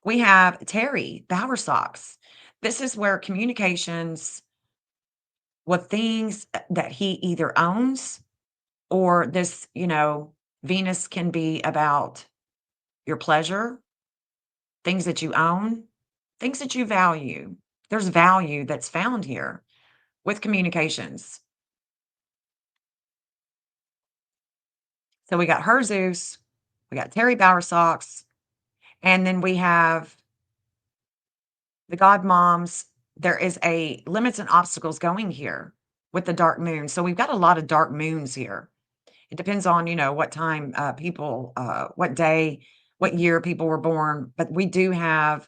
We have Terry Bowersox. This is where communications with things that he either owns or this, Venus can be about your pleasure, things that you own, things that you value. There's value that's found here with communications. So we got her Zeus, we got Terry Bowersox, and then we have the God Moms. There is a limits and obstacles going here with the dark moon. So we've got a lot of dark moons here. It depends on, what time people, what day, what year people were born, but we do have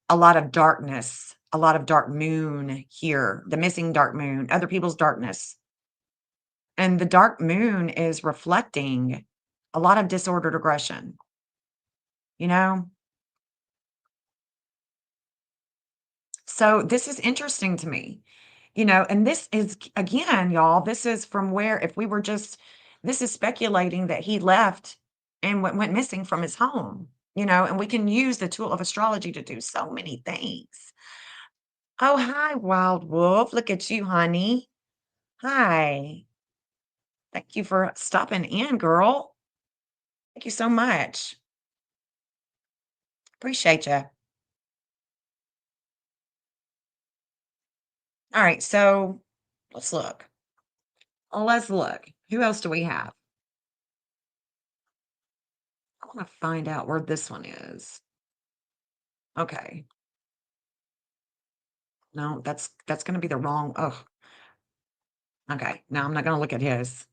a lot of darkness, a lot of dark moon here, the missing dark moon, other people's darkness. And the dark moon is reflecting a lot of disordered aggression, you know? So this is interesting to me, and this is, again, y'all, this is from where, if we were just, this is speculating that he left and went missing from his home, and we can use the tool of astrology to do so many things. Oh, hi, Wild Wolf. Look at you, honey. Hi. Thank you for stopping in, girl. Thank you so much. Appreciate you. All right, so let's look. Let's look. Who else do we have? I want to find out where this one is. Okay. No, that's going to be the wrong. Oh, okay. No, I'm not going to look at his.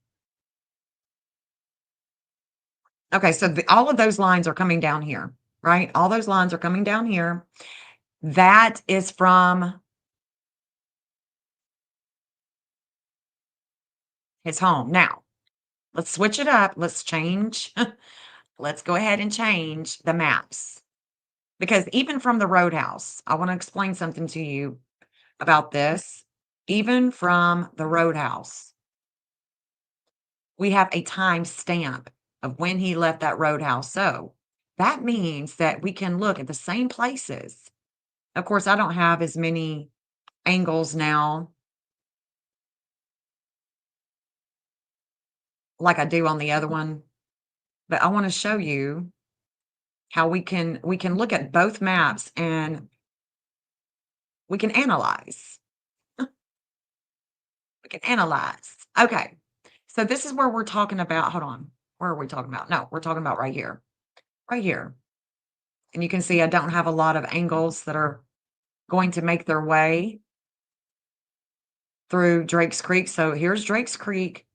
Okay, so all of those lines are coming down here, right? All those lines are coming down here. That is from his home. Now, let's switch it up. Let's change. Let's go ahead and change the maps because even from the roadhouse, I want to explain something to you about this. even from the roadhouse. We have a time stamp of when he left that roadhouse. So that means that we can look at the same places. Of course, I don't have as many angles now like I do on the other one, but I want to show you how we can look at both maps and we can analyze. We can analyze. Okay. So this is where we're talking about, hold on. Where are we talking about? No, we're talking about right here. Right here. And you can see I don't have a lot of angles that are going to make their way through Drake's Creek. So here's Drake's Creek,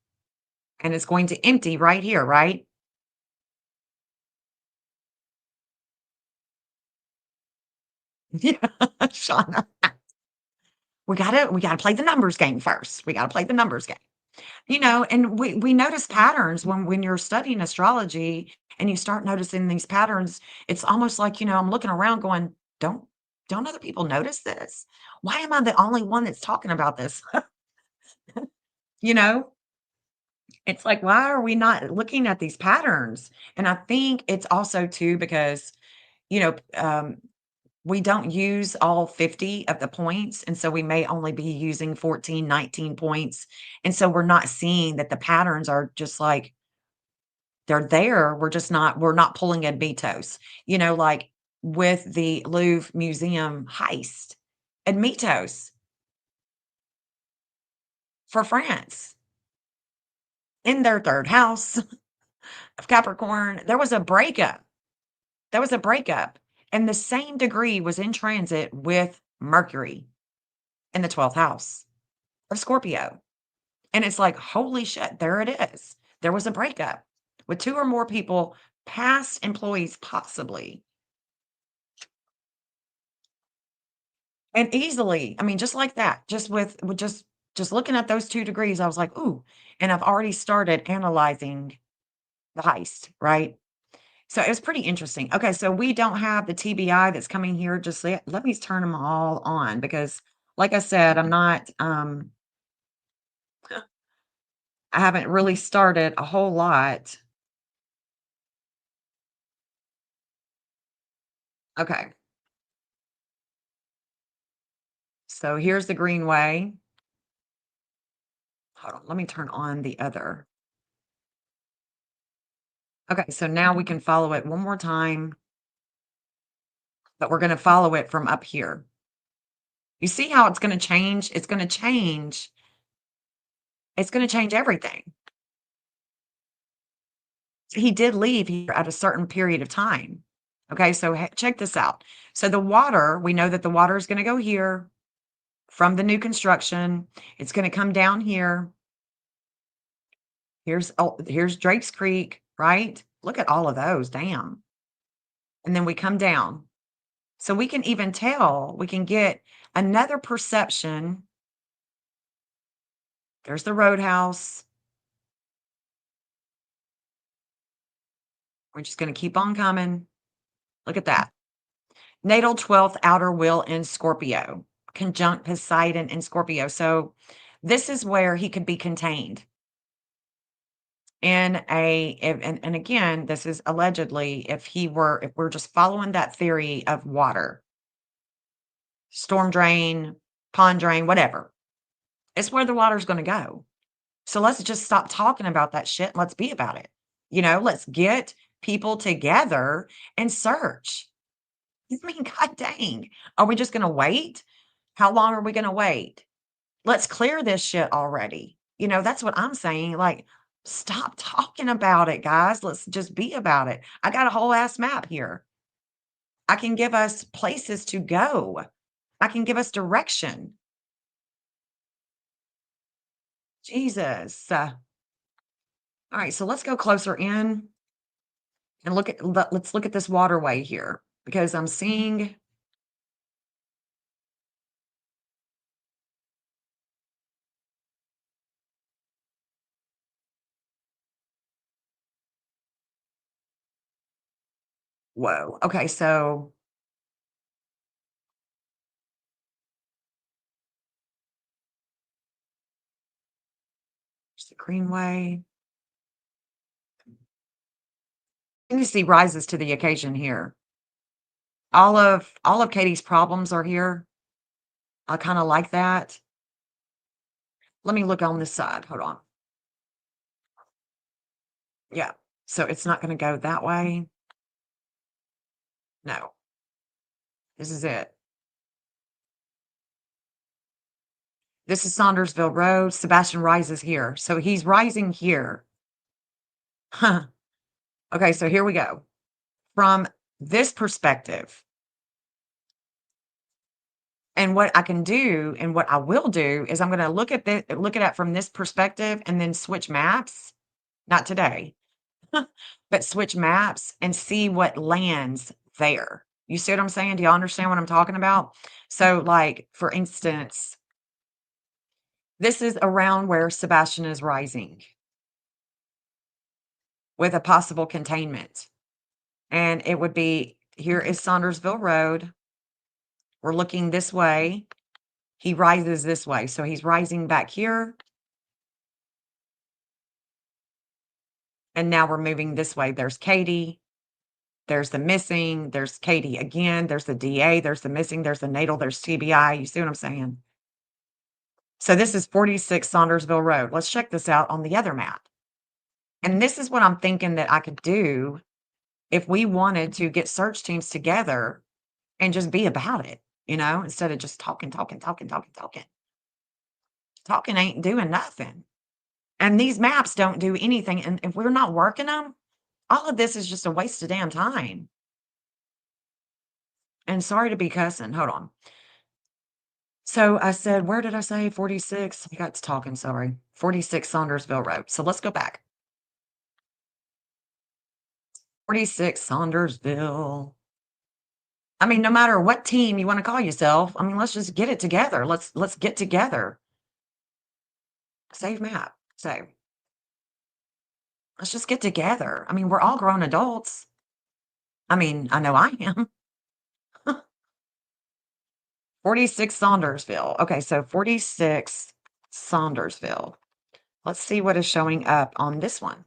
and it's going to empty right here, right? Yeah, Shauna. We gotta play the numbers game first. We gotta play the numbers game. And we notice patterns when you're studying astrology and you start noticing these patterns. It's almost like, I'm looking around going, don't other people notice this? Why am I the only one that's talking about this? you know? It's like, why are we not looking at these patterns? And I think it's also too because, you know, um, we don't use all 50 of the points. And so we may only be using 14, 19 points. And so we're not seeing that the patterns are just like they're there. We're not pulling in Mitos, like with the Louvre Museum heist and Mitos for France in their third house of Capricorn. There was a breakup, and the same degree was in transit with Mercury in the 12th house of Scorpio. And it's like, holy shit, there it is. There was a breakup with two or more people, past employees, possibly. And easily, I mean, just like that, just with just looking at those 2 degrees, I was like, "Ooh," and I've already started analyzing the heist, right? So it was pretty interesting. Okay, so we don't have the TBI that's coming here just yet. Let me turn them all on because, like I said, I haven't really started a whole lot. Okay, so here's the greenway. Hold on, let me turn on the other. Okay, so now we can follow it one more time, but we're gonna follow it from up here. You see how it's gonna change? It's gonna change everything. He did leave here at a certain period of time. Okay, so check this out. So the water, we know that the water is gonna go here from the new construction. It's gonna come down here. Here's Drake's Creek, right? Look at all of those, damn. And then we come down. So we can even tell, we can get another perception. There's the roadhouse. We're just gonna keep on coming. Look at that. Natal 12th outer wheel in Scorpio, conjunct Poseidon in Scorpio. So this is where he could be contained and again, this is allegedly if we're just following that theory of water, storm drain, pond drain, whatever. It's where the water's going to go. So let's just stop talking about that shit. And let's be about it. Let's get people together and search. I mean, god dang. Are we just going to wait? How long are we going to wait? Let's clear this shit already. That's what I'm saying. Like, stop talking about it, guys. Let's just be about it. I got a whole ass map here. I can give us places to go. I can give us direction. Jesus. All right, so let's go closer in and let's look at this waterway here because I'm seeing whoa. Okay, so Greenway. You see rises to the occasion here. All of Katie's problems are here. I kind of like that. Let me look on this side. Hold on. Yeah. So it's not going to go that way. No. This is it. This is Saundersville Road. Sebastian rises here. So he's rising here. Huh. Okay, so here we go. From this perspective, and what I can do and what I will do is I'm going to look at it from this perspective and then switch maps. Not today, but switch maps and see what lands there. You see what I'm saying? Do you understand what I'm talking about? So, like, for instance, this is around where Sebastian is rising with a possible containment. And it would be here is Saundersville Road. We're looking this way. He rises this way. So he's rising back here. And now we're moving this way. There's Katie. There's the missing. There's Katie again. There's the DA. There's the missing. There's the natal. There's TBI. You see what I'm saying? So this is 46 Saundersville Road. Let's check this out on the other map. And this is what I'm thinking that I could do if we wanted to get search teams together and just be about it, instead of just talking. Talking ain't doing nothing. And these maps don't do anything. And if we're not working them, all of this is just a waste of damn time. And sorry to be cussing. Hold on. So I said, where did I say 46? I got to talking, sorry. 46 Saundersville Road. So let's go back. 46 Saundersville. I mean, no matter what team you want to call yourself, I mean, let's just get it together. Let's get together. Save map. Save. Let's just get together. I mean, we're all grown adults. I mean, I know I am. 46 Saundersville. Okay, so 46 Saundersville. Let's see what is showing up on this one.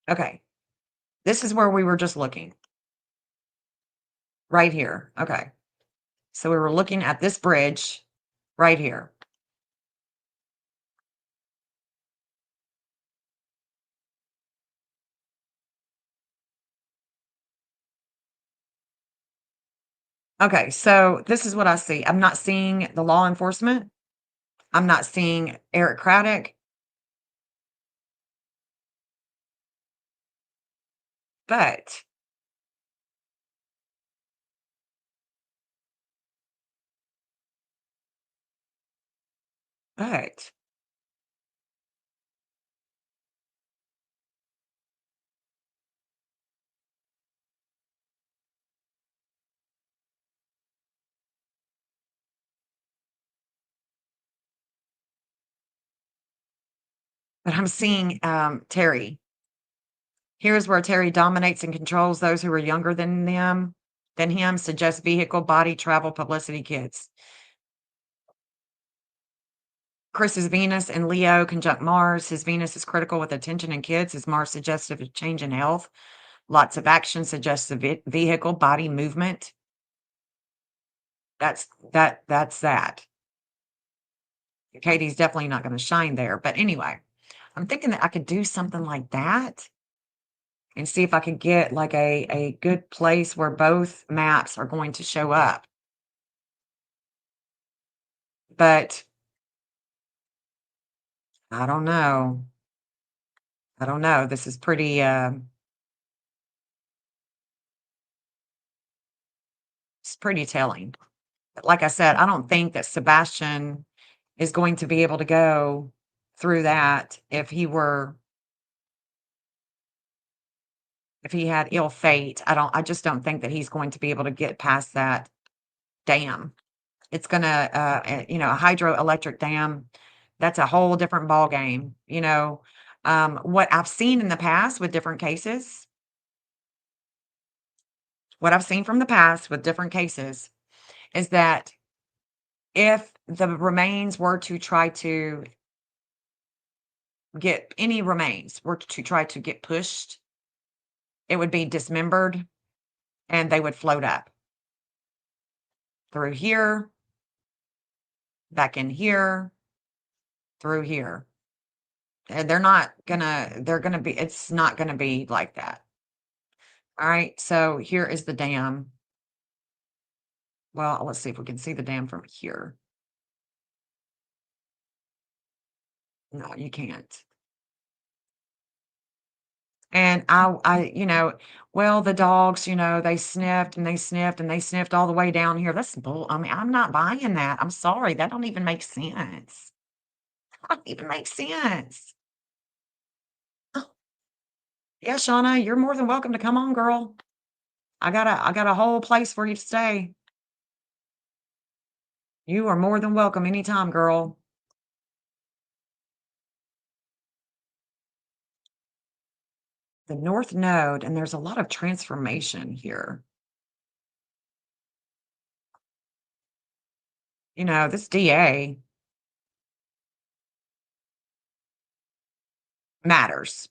Okay. This is where we were just looking. Right here. Okay. So we were looking at this bridge right here. Okay, so this is what I see. I'm not seeing the law enforcement. I'm not seeing Eric Craddock. But but I'm seeing Terry. Here's where Terry dominates and controls those who are younger than him, suggests vehicle, body, travel, publicity, kids. Chris's Venus and Leo conjunct Mars. His Venus is critical with attention and kids. His Mars suggestive of change in health. Lots of action suggests a vehicle, body, movement. That's that. Katie's definitely not going to shine there. But anyway, I'm thinking that I could do something like that and see if I could get like a good place where both maps are going to show up. But I don't know. I don't know. This is pretty it's pretty telling. But like I said, I don't think that Sebastian is going to be able to go through that if he had ill fate. I just don't think that he's going to be able to get past that dam. It's gonna a hydroelectric dam, that's a whole different ball game. What I've seen in the past with different cases, what I've seen from the past with different cases is that if the remains were to try to get any remains were to try to get pushed, it would be dismembered and they would float up through here, back in here, through here. And they're gonna be, it's not gonna be like that. All right, so here is the dam. Well, let's see if we can see the dam from here. No, you can't. And well, the dogs, they sniffed and they sniffed and they sniffed all the way down here. That's bull. I mean, I'm not buying that. I'm sorry. That don't even make sense. That don't even make sense. Oh, yeah, Shauna, you're more than welcome to come on, girl. I got a whole place for you to stay. You are more than welcome anytime, girl. The North Node, and there's a lot of transformation here. This DA matters.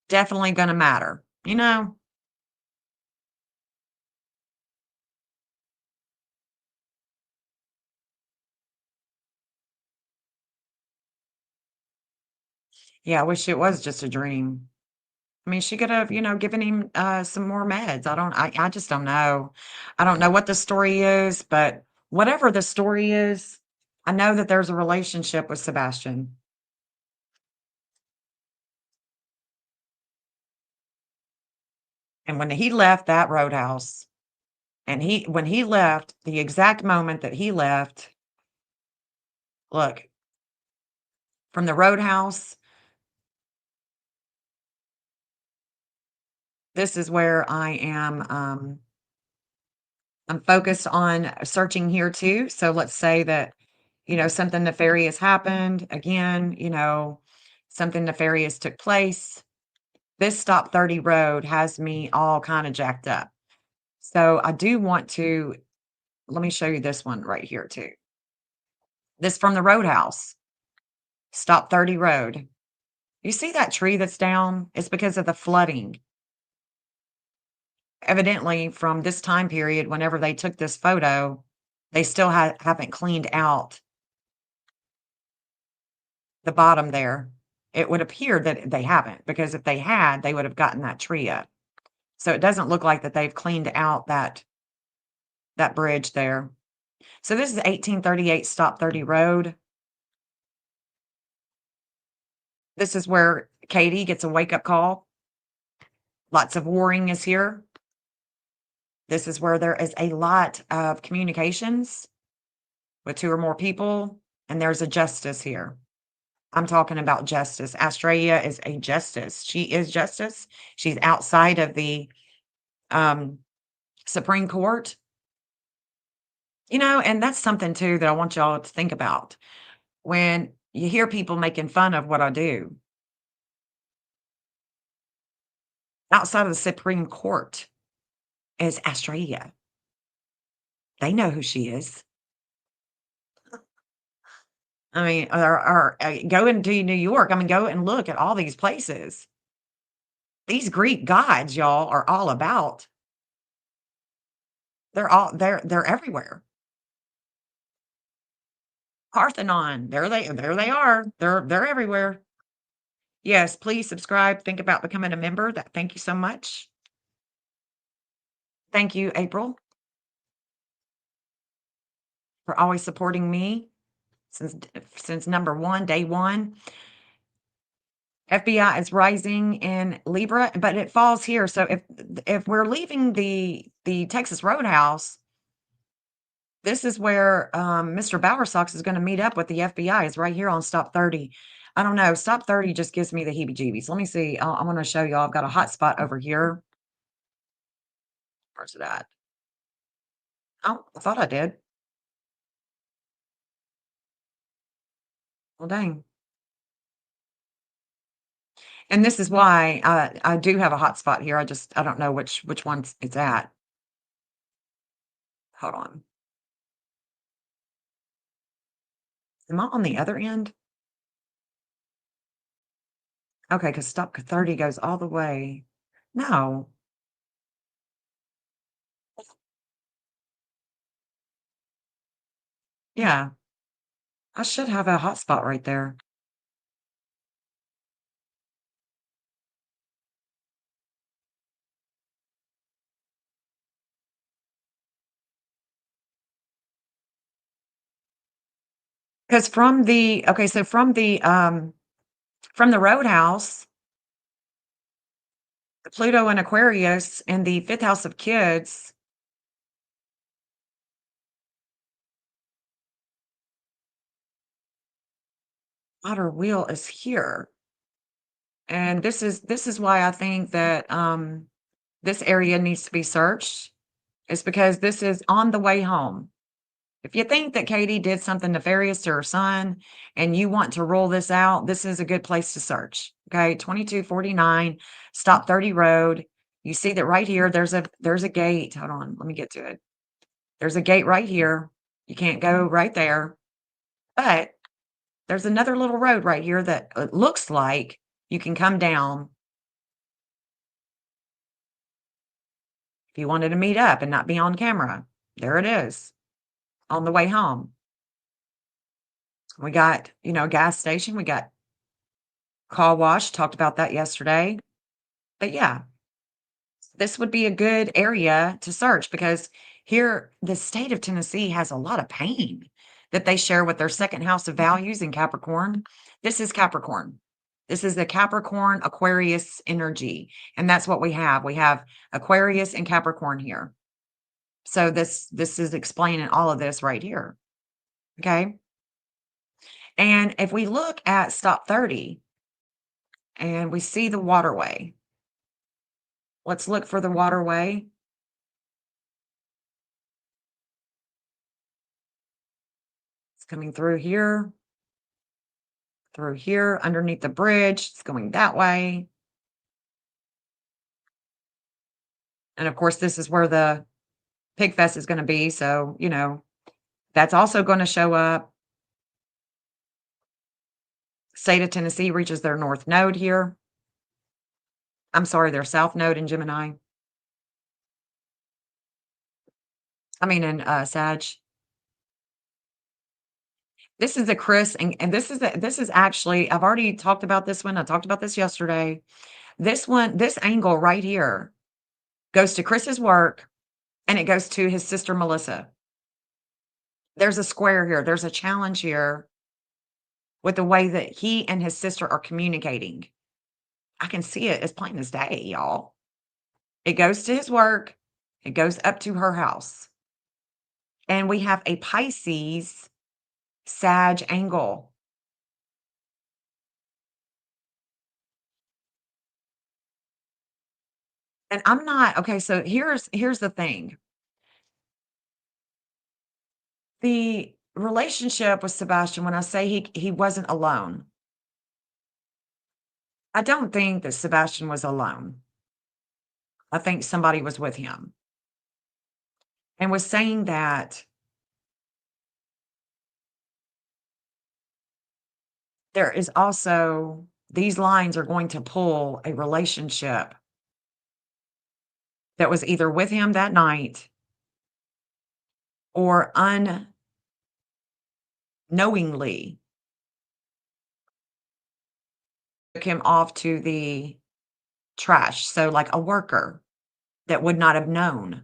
Definitely gonna matter. Yeah, I wish it was just a dream. I mean, she could have, given him some more meds. I just don't know. I don't know what the story is, but whatever the story is, I know that there's a relationship with Sebastian. And when he left that roadhouse, and when he left, the exact moment that he left, look, from the roadhouse, this is where I'm focused on searching here too. So let's say that, something nefarious happened again, something nefarious took place. This Stop 30 road has me all kind of jacked up. So I do want to, let me show you this one right here too. This from the roadhouse, Stop 30 road. You see that tree that's down? It's because of the flooding. Evidently, from this time period, whenever they took this photo, they still haven't cleaned out the bottom there. It would appear that they haven't, because if they had, they would have gotten that tree up. So it doesn't look like that they've cleaned out that bridge there. So this is 1838 Stop 30 Road. This is where Katie gets a wake-up call. Lots of warring is here. This is where there is a lot of communications with 2 or more people, and there's a justice here. I'm talking about justice. Australia is a justice. She is justice. She's outside of the Supreme Court. And that's something too that I want y'all to think about. When you hear people making fun of what I do, outside of the Supreme Court is Australia. They know who she is. I mean, or go into New York. I mean, go and look at all these places. These Greek gods, y'all, are all about. They're everywhere. Parthenon, there they are. They're everywhere. Yes, please subscribe. Think about becoming a member. Thank you so much. Thank you, April, for always supporting me since number one, day one. FBI is rising in Libra, but it falls here. So if we're leaving the Texas Roadhouse, this is where Mr. Bowersox is going to meet up with the FBI. Is right here on Stop 30. I don't know. Stop 30 just gives me the heebie-jeebies. Let me see. I want to show y'all. I've got a hot spot over here. Where's it at? Oh, I thought I did. Well, dang. And this is why I do have a hot spot here. I don't know which one it's at. Hold on. Am I on the other end? Okay, because stop 30 goes all the way. No. Yeah, I should have a hotspot right there. Because from the okay, so from the Roadhouse, Pluto and Aquarius in the 5th house of kids, outer wheel is here. And this is why I think that, this area needs to be searched, is because this is on the way home. If you think that Katie did something nefarious to her son and you want to rule this out, this is a good place to search. Okay, 2249 Stop 30 Road. You see that right here, there's a gate. Hold on, let me get to it. There's a gate right here. You can't go right there, but there's another little road right here that it looks like you can come down if you wanted to meet up and not be on camera. There it is on the way home. We got, a gas station. We got car wash. Talked about that yesterday. But yeah, this would be a good area to search because here, the state of Tennessee has a lot of pain that they share with their second house of values in Capricorn. This is Capricorn. This is the Capricorn Aquarius energy. And that's what we have. We have Aquarius and Capricorn here. So this is explaining all of this right here. Okay. And if we look at stop 30 and we see the waterway, let's look for the waterway. It's coming through here, underneath the bridge. It's going that way. And of course, this is where the Pig Fest is going to be. So, that's also going to show up. State of Tennessee reaches their north node here. I'm sorry, their south node in Gemini. I mean, in Sag. This is a Chris, and this is actually, I've already talked about this one. I talked about this yesterday. This one, this angle right here goes to Chris's work and it goes to his sister Melissa. There's a square here. There's a challenge here with the way that he and his sister are communicating. I can see it as plain as day, y'all. It goes to his work, it goes up to her house. And we have a Pisces Sag angle. And I'm not okay, so here's the thing. The relationship with Sebastian, when I say he wasn't alone, I don't think that Sebastian was alone. I think somebody was with him and was saying that there is also these lines are going to pull a relationship that was either with him that night or unknowingly took him off to the trash. So, like a worker that would not have known.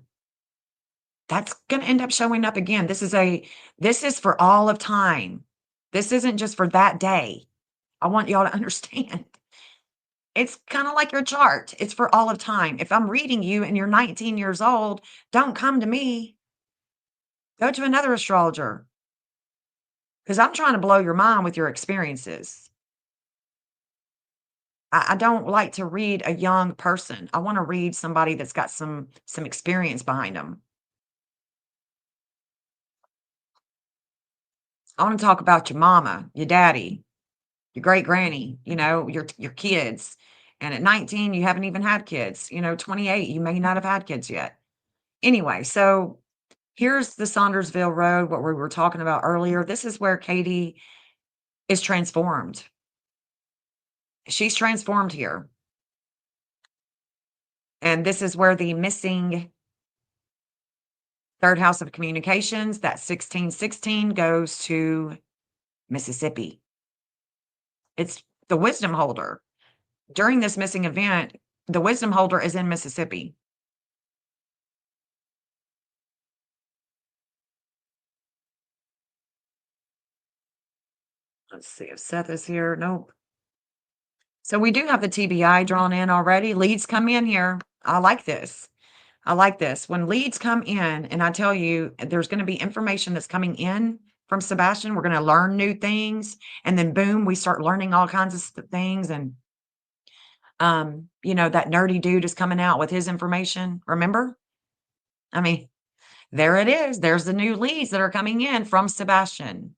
That's going to end up showing up again. This is for all of time. This isn't just for that day. I want y'all to understand. It's kind of like your chart. It's for all of time. If I'm reading you and you're 19 years old, don't come to me. Go to another astrologer because I'm trying to blow your mind with your experiences. I don't like to read a young person. I want to read somebody that's got some experience behind them. I want to talk about your mama, your daddy, your great granny, your kids. And at 19, you haven't even had kids. 28, you may not have had kids yet. Anyway, so here's the Saundersville Road, what we were talking about earlier. This is where Katie is transformed. She's transformed here. And this is where the missing third house of communications, that 1616 goes to Mississippi. It's the wisdom holder. During this missing event, the wisdom holder is in Mississippi. Let's see if Seth is here. Nope. So we do have the TBI drawn in already. Leads come in here. I like this. I like this. When leads come in, and I tell you, there's going to be information that's coming in from Sebastian. We're going to learn new things. And then boom, we start learning all kinds of things. And, that nerdy dude is coming out with his information. Remember? I mean, there it is. There's the new leads that are coming in from Sebastian.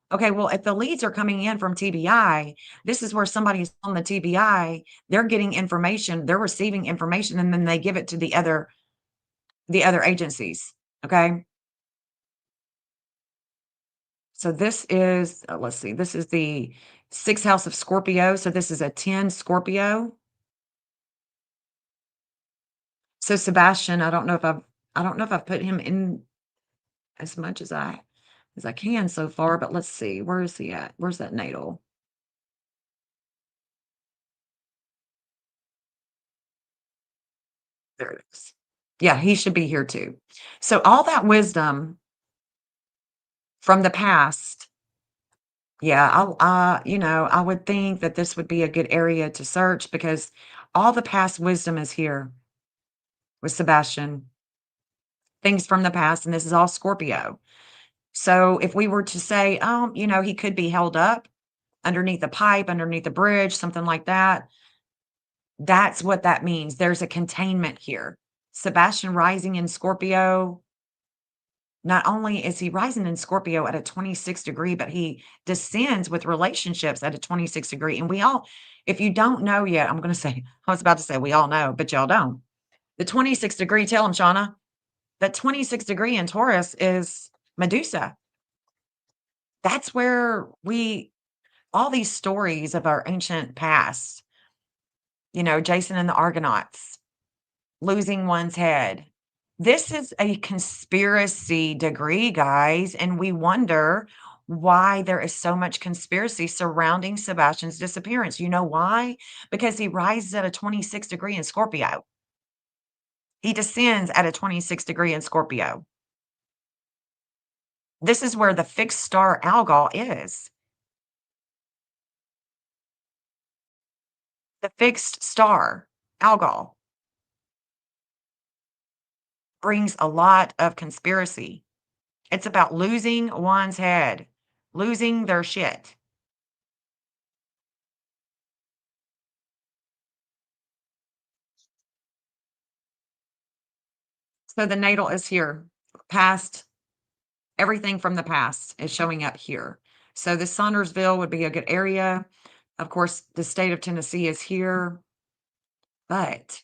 Okay, well, if the leads are coming in from TBI, this is where somebody's on the TBI, they're getting information, they're receiving information, and then they give it to the other agencies. Okay. So this is, let's see, this is the sixth house of Scorpio. So this is a 10 Scorpio. So Sebastian, I don't know if I've put him in as much as I can so far, but let's see. Where is he at? Where's that natal? There it is. Yeah, he should be here too. So all that wisdom from the past, yeah, I would think that this would be a good area to search because all the past wisdom is here with Sebastian. Things from the past, and this is all Scorpio. So if we were to say, oh, he could be held up underneath a pipe, underneath a bridge, something like that, that's what that means. There's a containment here. Sebastian rising in Scorpio, not only is he rising in Scorpio at a 26 degree, but he descends with relationships at a 26 degree. And we all, if you don't know yet, I'm going to say, I was about to say we all know, but y'all don't. The 26 degree, tell him, Shauna, that 26 degree in Taurus is Medusa. That's where all these stories of our ancient past, Jason and the Argonauts, losing one's head. This is a conspiracy degree, guys, and we wonder why there is so much conspiracy surrounding Sebastian's disappearance. You know why? Because he rises at a 26 degree in Scorpio. He descends at a 26 degree in Scorpio. This is where the fixed star Algol is. The fixed star Algol brings a lot of conspiracy. It's about losing one's head, losing their shit. So the natal is here. Past, everything from the past is showing up here. So the Saundersville would be a good area. Of course, the state of Tennessee is here, but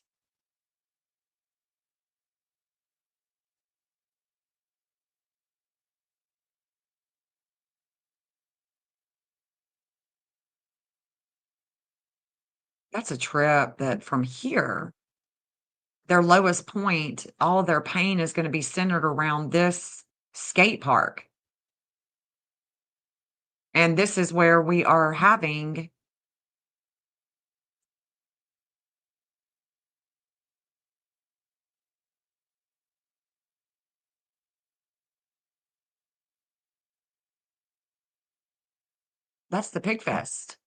that's a trip that from here, their lowest point, all their pain is going to be centered around this skate park. And this is where we are having that's the Pig Fest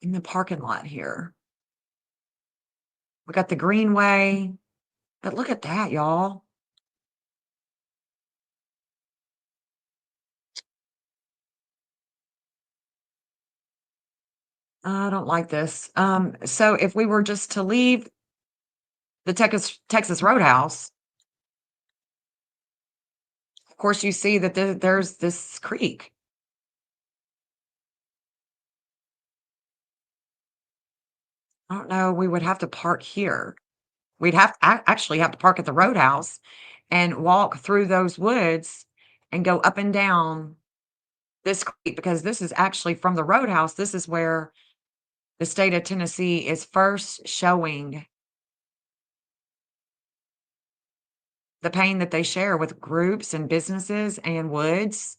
in the parking lot here. We got the Greenway, but look at that, y'all. I don't like this. So if we were just to leave the Texas Roadhouse, of course, you see that there's this creek. I don't know. We would have to park here. We'd actually have to park at the Roadhouse and walk through those woods and go up and down this creek because this is actually from the roadhouse. This is where the state of Tennessee is first showing the pain that they share with groups and businesses and woods.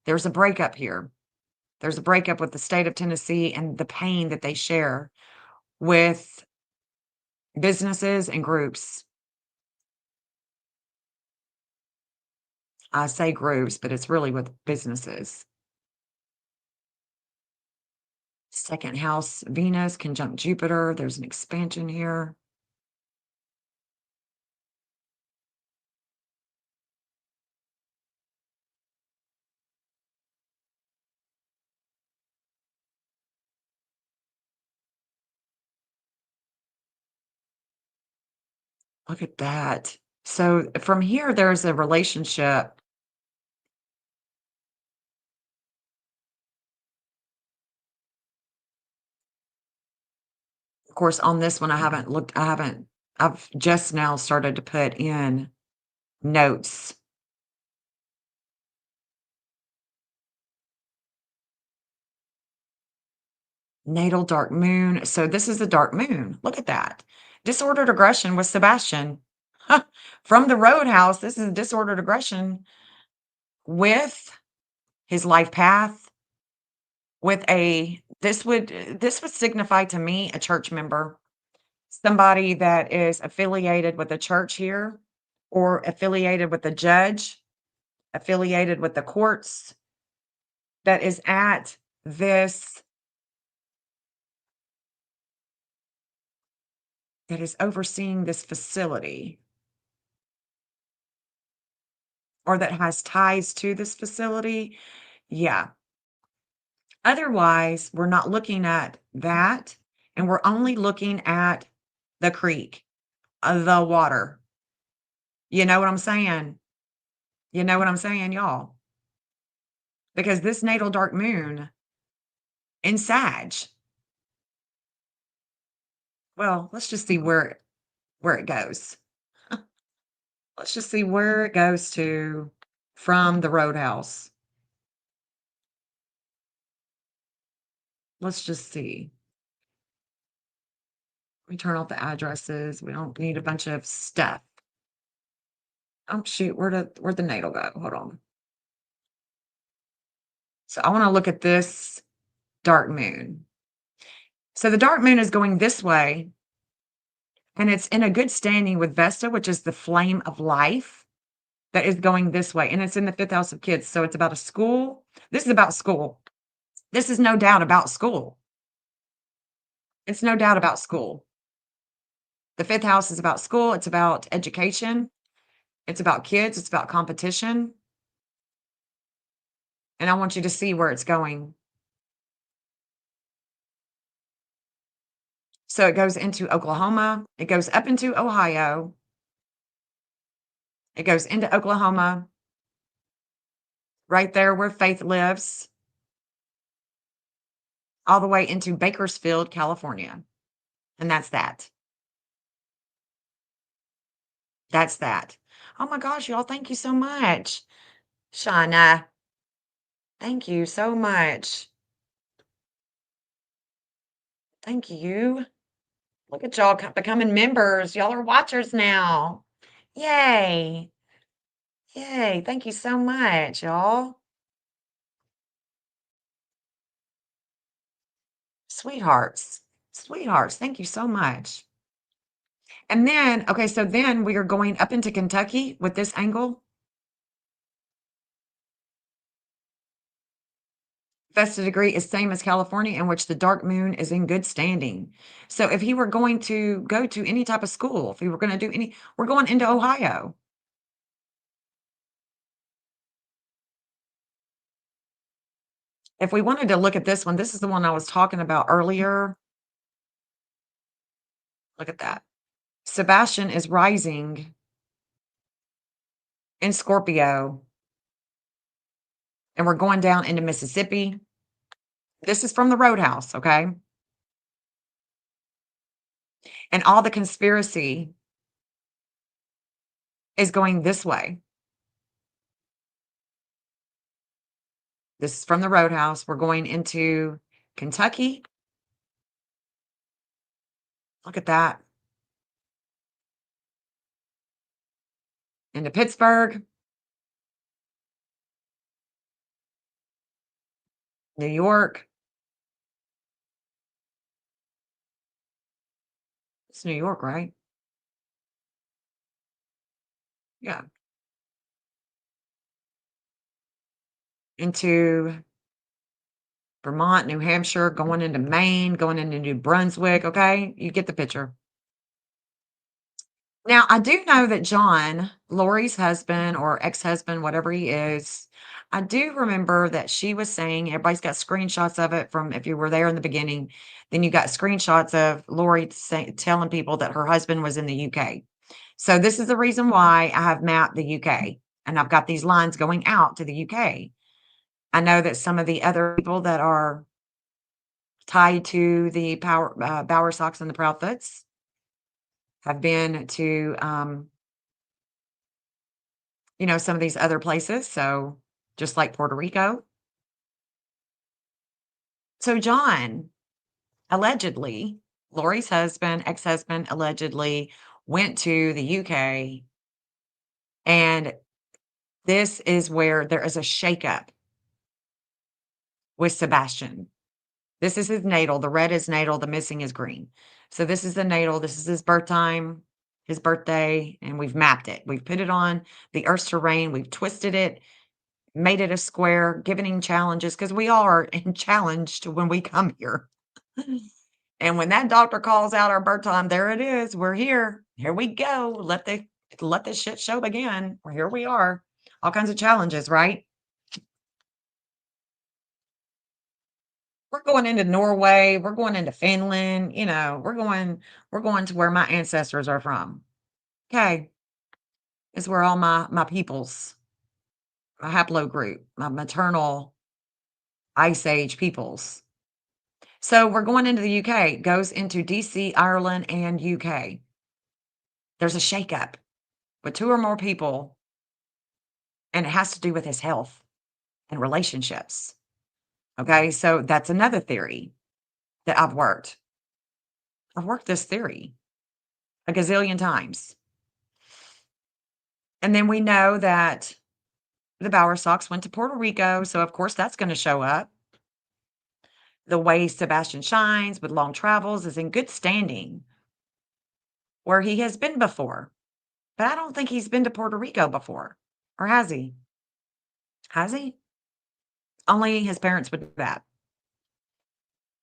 There's a breakup here. There's a breakup with the state of Tennessee and the pain that they share with businesses and groups. I say groups, but it's really with businesses. Second house, Venus conjunct Jupiter. There's an expansion here. Look at that. So from here, there's a relationship. Of course, on this one, I've just now started to put in notes. Natal dark moon. So this is the dark moon. Look at that. Disordered aggression with Sebastian. From the roadhouse, this is disordered aggression with his life path, with this would signify to me a church member, somebody that is affiliated with the church here or affiliated with the judge, affiliated with the courts that is at this that is overseeing this facility or that has ties to this facility. Yeah. Otherwise, we're not looking at that, and we're only looking at the creek, the water. You know what I'm saying? You know what I'm saying, y'all? Because this natal dark moon in Sag, well, let's just see where it goes. Let's just see where it goes to from the roadhouse. Let's just see. We turn off the addresses. We don't need a bunch of stuff. Oh shoot, where'd the natal go? Hold on. So I want to look at this dark moon. So the dark moon is going this way, and it's in a good standing with Vesta, which is the flame of life that is going this way. And it's in the fifth house of kids. So it's about a school. This is about school. This is no doubt about school. It's no doubt about school. The fifth house is about school. It's about education. It's about kids. It's about competition. And I want you to see where it's going. So it goes into Oklahoma. It goes up into Ohio. It goes into Oklahoma, right there where Faith lives, all the way into Bakersfield, California. And that's that. That's that. Oh my gosh, y'all, thank you so much. Shauna, thank you so much. Thank you. Look at y'all becoming members. Y'all are watchers now. Yay. Yay. Thank you so much, y'all. Sweethearts. Sweethearts. Thank you so much. And then, okay, so then we are going up into Kentucky with this angle. Vesta degree is same as California, in which the dark moon is in good standing. So if he were going to go to any type of school, if we were going to do any, we're going into Ohio. If we wanted to look at this one, this is the one I was talking about earlier. Look at that. Sebastian is rising in Scorpio, and we're going down into Mississippi. This is from the roadhouse, okay? And all the conspiracy is going this way. This is from the Roadhouse. We're going into Kentucky. Look at that. Into Pittsburgh, New York. It's New York, right? Yeah. Into Vermont, New Hampshire, going into Maine, going into New Brunswick. Okay. You get the picture. Now, I do know that John, Lori's husband or ex-husband, whatever he is, I do remember that she was saying everybody's got screenshots of it from if you were there in the beginning, then you got screenshots of Lori telling people that her husband was in the UK. So this is the reason why I have mapped the UK and I've got these lines going out to the UK. I know that some of the other people that are tied to the Bower Sox and the Proudfoots have been to some of these other places, so just like Puerto Rico. So John, allegedly, Lori's husband, ex-husband, allegedly went to the UK, and this is where there is a shakeup with Sebastian. This is his natal. The red is natal, the missing is green. So this is the natal, this is his birth time, his birthday, and we've mapped it. We've put it on the Earth's terrain, we've twisted it, made it a square, given him challenges because we all are challenged when we come here. And when that doctor calls out our birth time, there it is. We're here. Here we go. Let the shit show begin. Well, here we are. All kinds of challenges, right? We're going into Norway. We're going into Finland. We're going to where my ancestors are from. Okay, it's where all my peoples, my haplogroup, my maternal ice age peoples. So we're going into the UK, goes into DC, Ireland, and UK. There's a shakeup with 2 or more people, and it has to do with his health and relationships. Okay, so that's another theory that I've worked. I've worked this theory a gazillion times. And then we know that the Bower Sox went to Puerto Rico, so of course that's going to show up. The way Sebastian shines with long travels is in good standing where he has been before. But I don't think he's been to Puerto Rico before. Or has he? Has he? Only his parents would do that.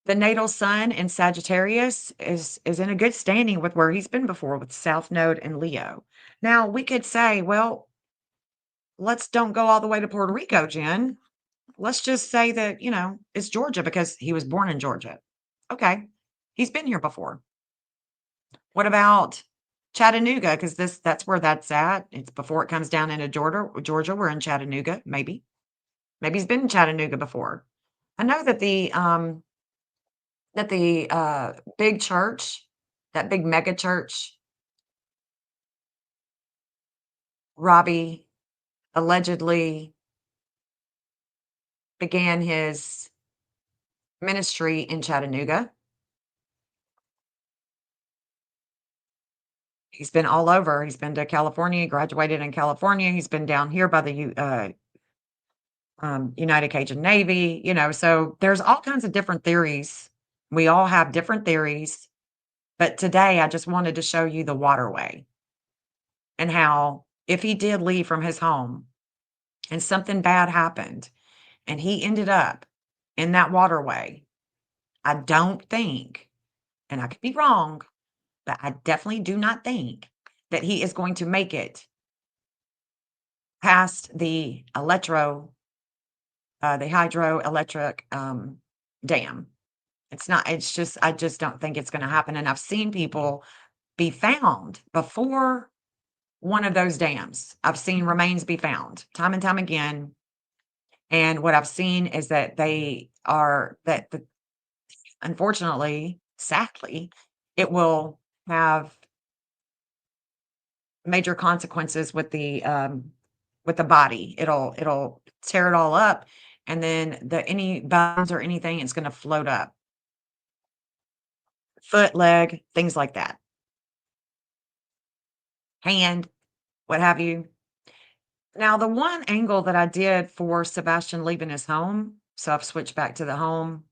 The natal sun in Sagittarius is in a good standing with where he's been before with South Node and Leo. Now we could say, well, let's don't go all the way to Puerto Rico, Jen. Let's just say that, it's Georgia because he was born in Georgia. Okay. He's been here before. What about Chattanooga? Because that's where that's at. It's before it comes down into Georgia. We're in Chattanooga, maybe. Maybe he's been in Chattanooga before. I know that the big church, that big mega church, Robbie allegedly began his ministry in Chattanooga. He's been all over. He's been to California, graduated in California. He's been down here by the United Cajun Navy, so there's all kinds of different theories. We all have different theories. But today I just wanted to show you the waterway and how if he did leave from his home and something bad happened and he ended up in that waterway, I don't think, and I could be wrong, but I definitely do not think that he is going to make it past the hydroelectric dam. I just don't think it's going to happen. And I've seen people be found before one of those dams. I've seen remains be found time and time again. And what I've seen is that unfortunately, sadly, it will have major consequences with the body. It'll tear it all up and then any bones or anything, it's going to float up. Foot, leg, things like that. Hand, what have you. Now, the one angle that I did for Sebastian leaving his home, so I've switched back to the home,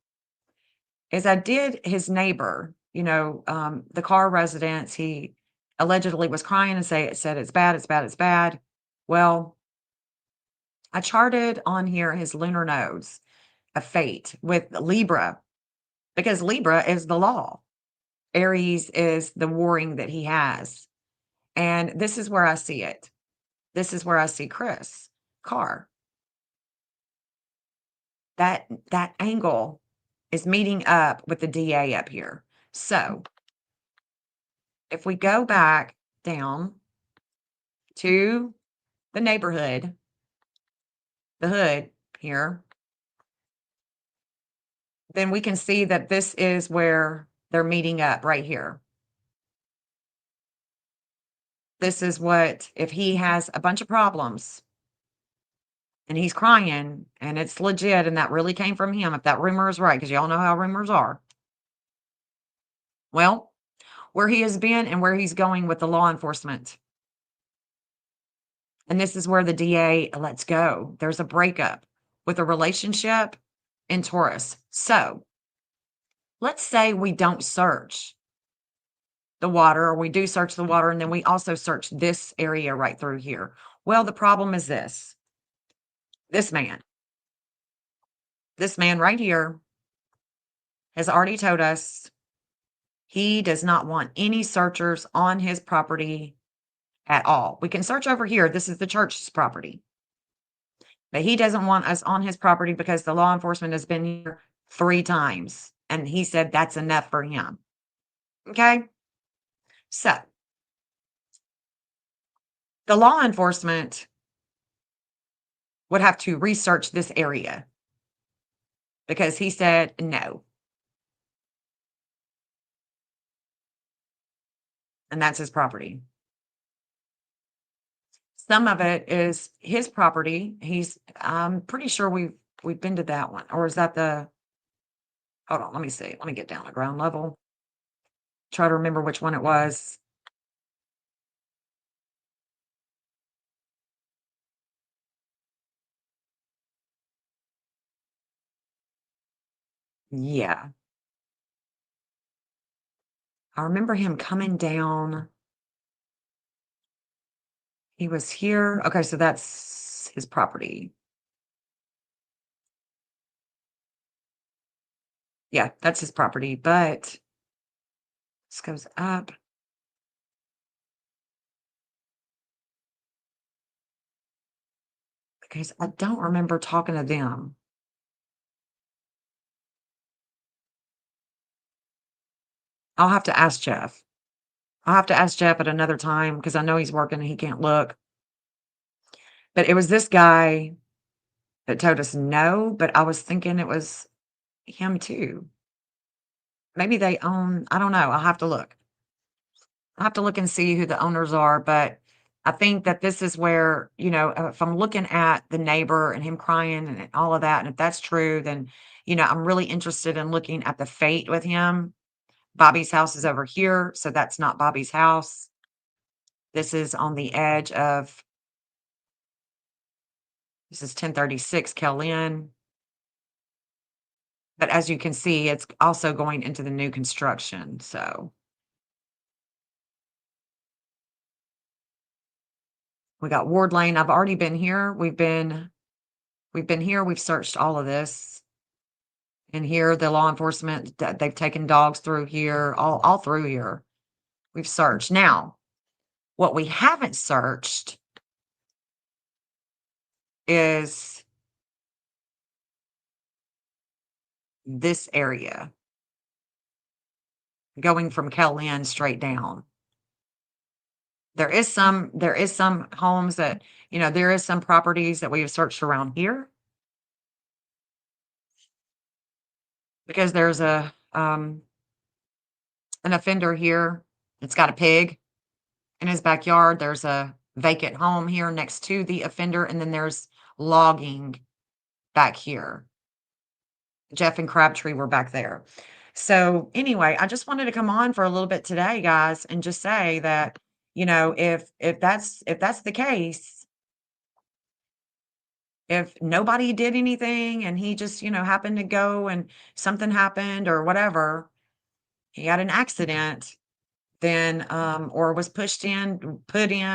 is I did his neighbor, the car residence. He allegedly was crying and said, it's bad, it's bad, it's bad. Well, I charted on here his lunar nodes of fate with Libra, because Libra is the law. Aries is the warring that he has. And this is where I see it. This is where I see Chris Carr. That angle is meeting up with the DA up here. So if we go back down to the neighborhood, the hood here, then we can see that this is where they're meeting up right here. This is what, if he has a bunch of problems and he's crying and it's legit and that really came from him, if that rumor is right, because y'all know how rumors are. Well, where he has been and where he's going with the law enforcement. And this is where the DA lets go. There's a breakup with a relationship in Taurus. So let's say we don't search the water, or we do search the water, and then we also search this area right through here. Well, the problem is this. This man right here has already told us he does not want any searchers on his property at all. We can search over here. This is the church's property. But he doesn't want us on his property because the law enforcement has been here 3 times. And he said that's enough for him. Okay? So, the law enforcement would have to research this area because he said no. And that's his property. Some of it is his property. I'm pretty sure we've been to that one. Or is that hold on, let me see. Let me get down to ground level. Try to remember which one it was. Yeah. I remember him coming down. He was here. Okay, so that's his property. Yeah, that's his property, but this goes up. Because I don't remember talking to them. I'll have to ask Jeff. I'll have to ask Jeff at another time because I know he's working and he can't look. But it was this guy that told us no, but I was thinking it was him too. Maybe they own, I don't know. I'll have to look. I'll have to look and see who the owners are, but I think that this is where, if I'm looking at the neighbor and him crying and all of that, and if that's true, then, I'm really interested in looking at the fate with him. Bobby's house is over here, so that's not Bobby's house. This is on the edge of, this is 1036 Kellyn. But as you can see, it's also going into the new construction, so. We got Ward Lane. I've already been here. We've been here. We've searched all of this. And here, the law enforcement, they've taken dogs through here, all through here. We've searched. Now, what we haven't searched is this area. Going from Kellyn straight down. There is some homes that, there is some properties that we have searched around here. Because there's an offender here. It's got a pig in his backyard. There's a vacant home here next to the offender, and then there's logging back here. Jeff and Crabtree were back there. So anyway, I just wanted to come on for a little bit today, guys, and just say that, if that's the case, if nobody did anything and he just, happened to go and something happened or whatever, he had an accident, then or was put in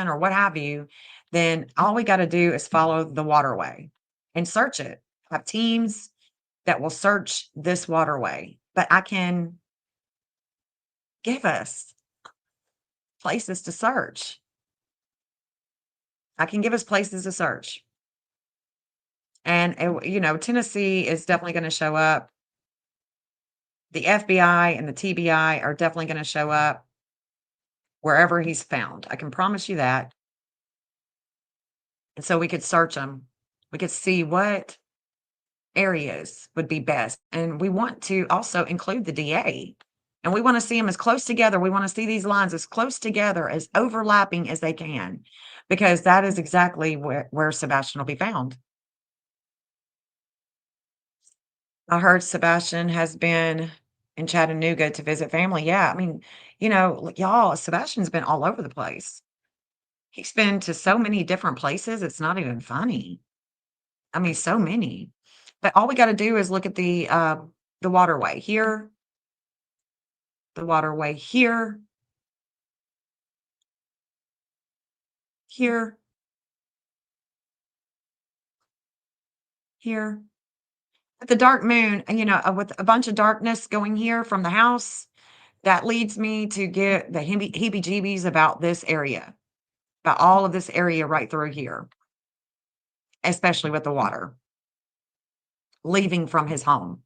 or what have you, then all we got to do is follow the waterway and search it. Have teams that will search this waterway. But I can give us places to search. I can give us places to search. And, Tennessee is definitely going to show up. The FBI and the TBI are definitely going to show up wherever he's found. I can promise you that. And so we could search them. We could see what areas would be best. And we want to also include the DA. And we want to see them as close together. We want to see these lines as close together, as overlapping as they can, because that is exactly where Sebastian will be found. I heard Sebastian has been in Chattanooga to visit family. Yeah, I mean, y'all, Sebastian's been all over the place. He's been to so many different places, it's not even funny. I mean, so many. But all we got to do is look at the waterway here, the waterway here, here, here. With the dark moon, with a bunch of darkness going here from the house, that leads me to get the heebie-jeebies about this area, about all of this area right through here, especially with the water. Leaving from his home.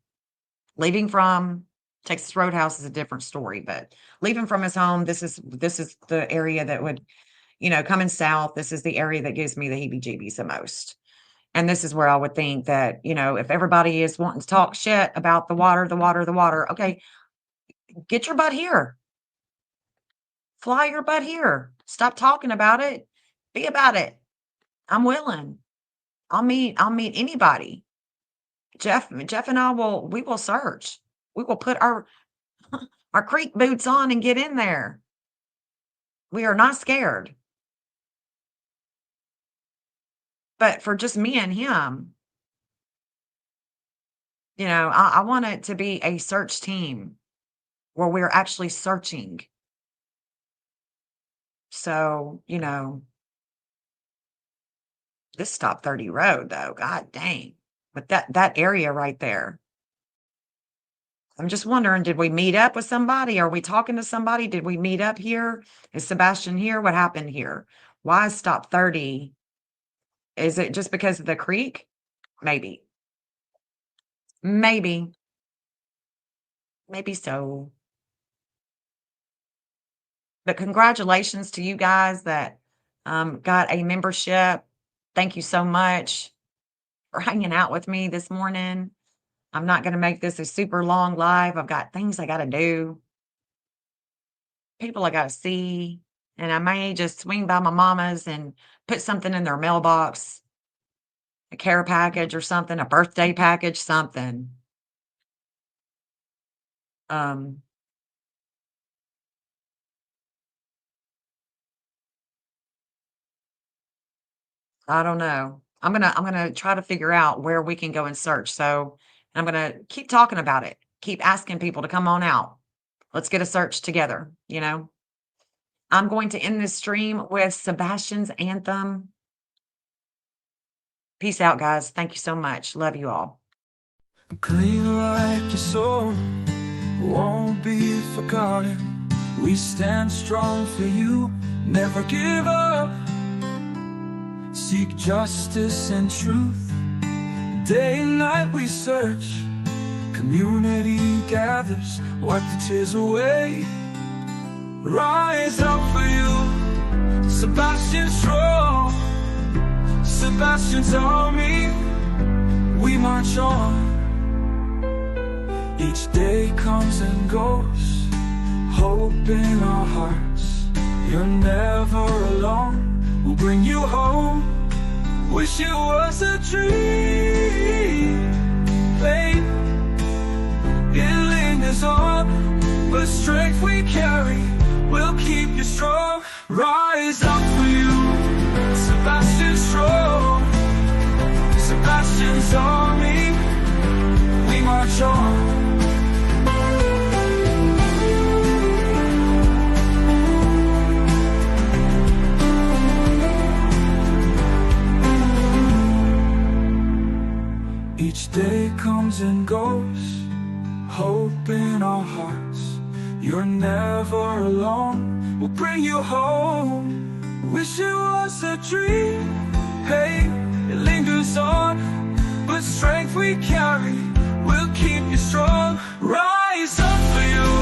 Leaving from Texas Roadhouse is a different story, but leaving from his home, this is the area that would, coming south, this is the area that gives me the heebie-jeebies the most. And this is where I would think that, if everybody is wanting to talk shit about the water, okay, get your butt here. Fly your butt here. Stop talking about it. Be about it. I'm willing. I'll meet anybody. Jeff and I will search. We will put our creek boots on and get in there. We are not scared. But for just me and him, I want it to be a search team where we're actually searching. So, this Stop 30 road though, god dang. But that area right there. I'm just wondering, did we meet up with somebody? Are we talking to somebody? Did we meet up here? Is Sebastian here? What happened here? Why Stop 30? Is it just because of the creek? Maybe. Maybe. Maybe so. But congratulations to you guys that got a membership. Thank you so much for hanging out with me this morning. I'm not going to make this a super long live. I've got things I got to do, people I got to see, and I may just swing by my mama's and put something in their mailbox, a care package or something, a birthday package, something. I don't know. I'm gonna try to figure out where we can go and search. So I'm gonna keep talking about it. Keep asking people to come on out. Let's get a search together, I'm going to end this stream with Sebastian's anthem. Peace out, guys. Thank you so much. Love you all. Clean like your soul, won't be forgotten. We stand strong for you, never give up. Seek justice and truth, day and night we search. Community gathers, wipe the tears away. Rise up for you, Sebastian strong. Sebastian's army, we march on. Each day comes and goes, hope in our hearts. You're never alone, we'll bring you home. Wish it was a dream, babe. It lingers on, but strength we carry will keep you strong. Rise up for you, Sebastian strong. Sebastian's army, we march on. Each day comes and goes, hope in our hearts. You're never alone, we'll bring you home. Wish it was a dream, hey, it lingers on, but strength we carry will keep you strong. Rise up for you,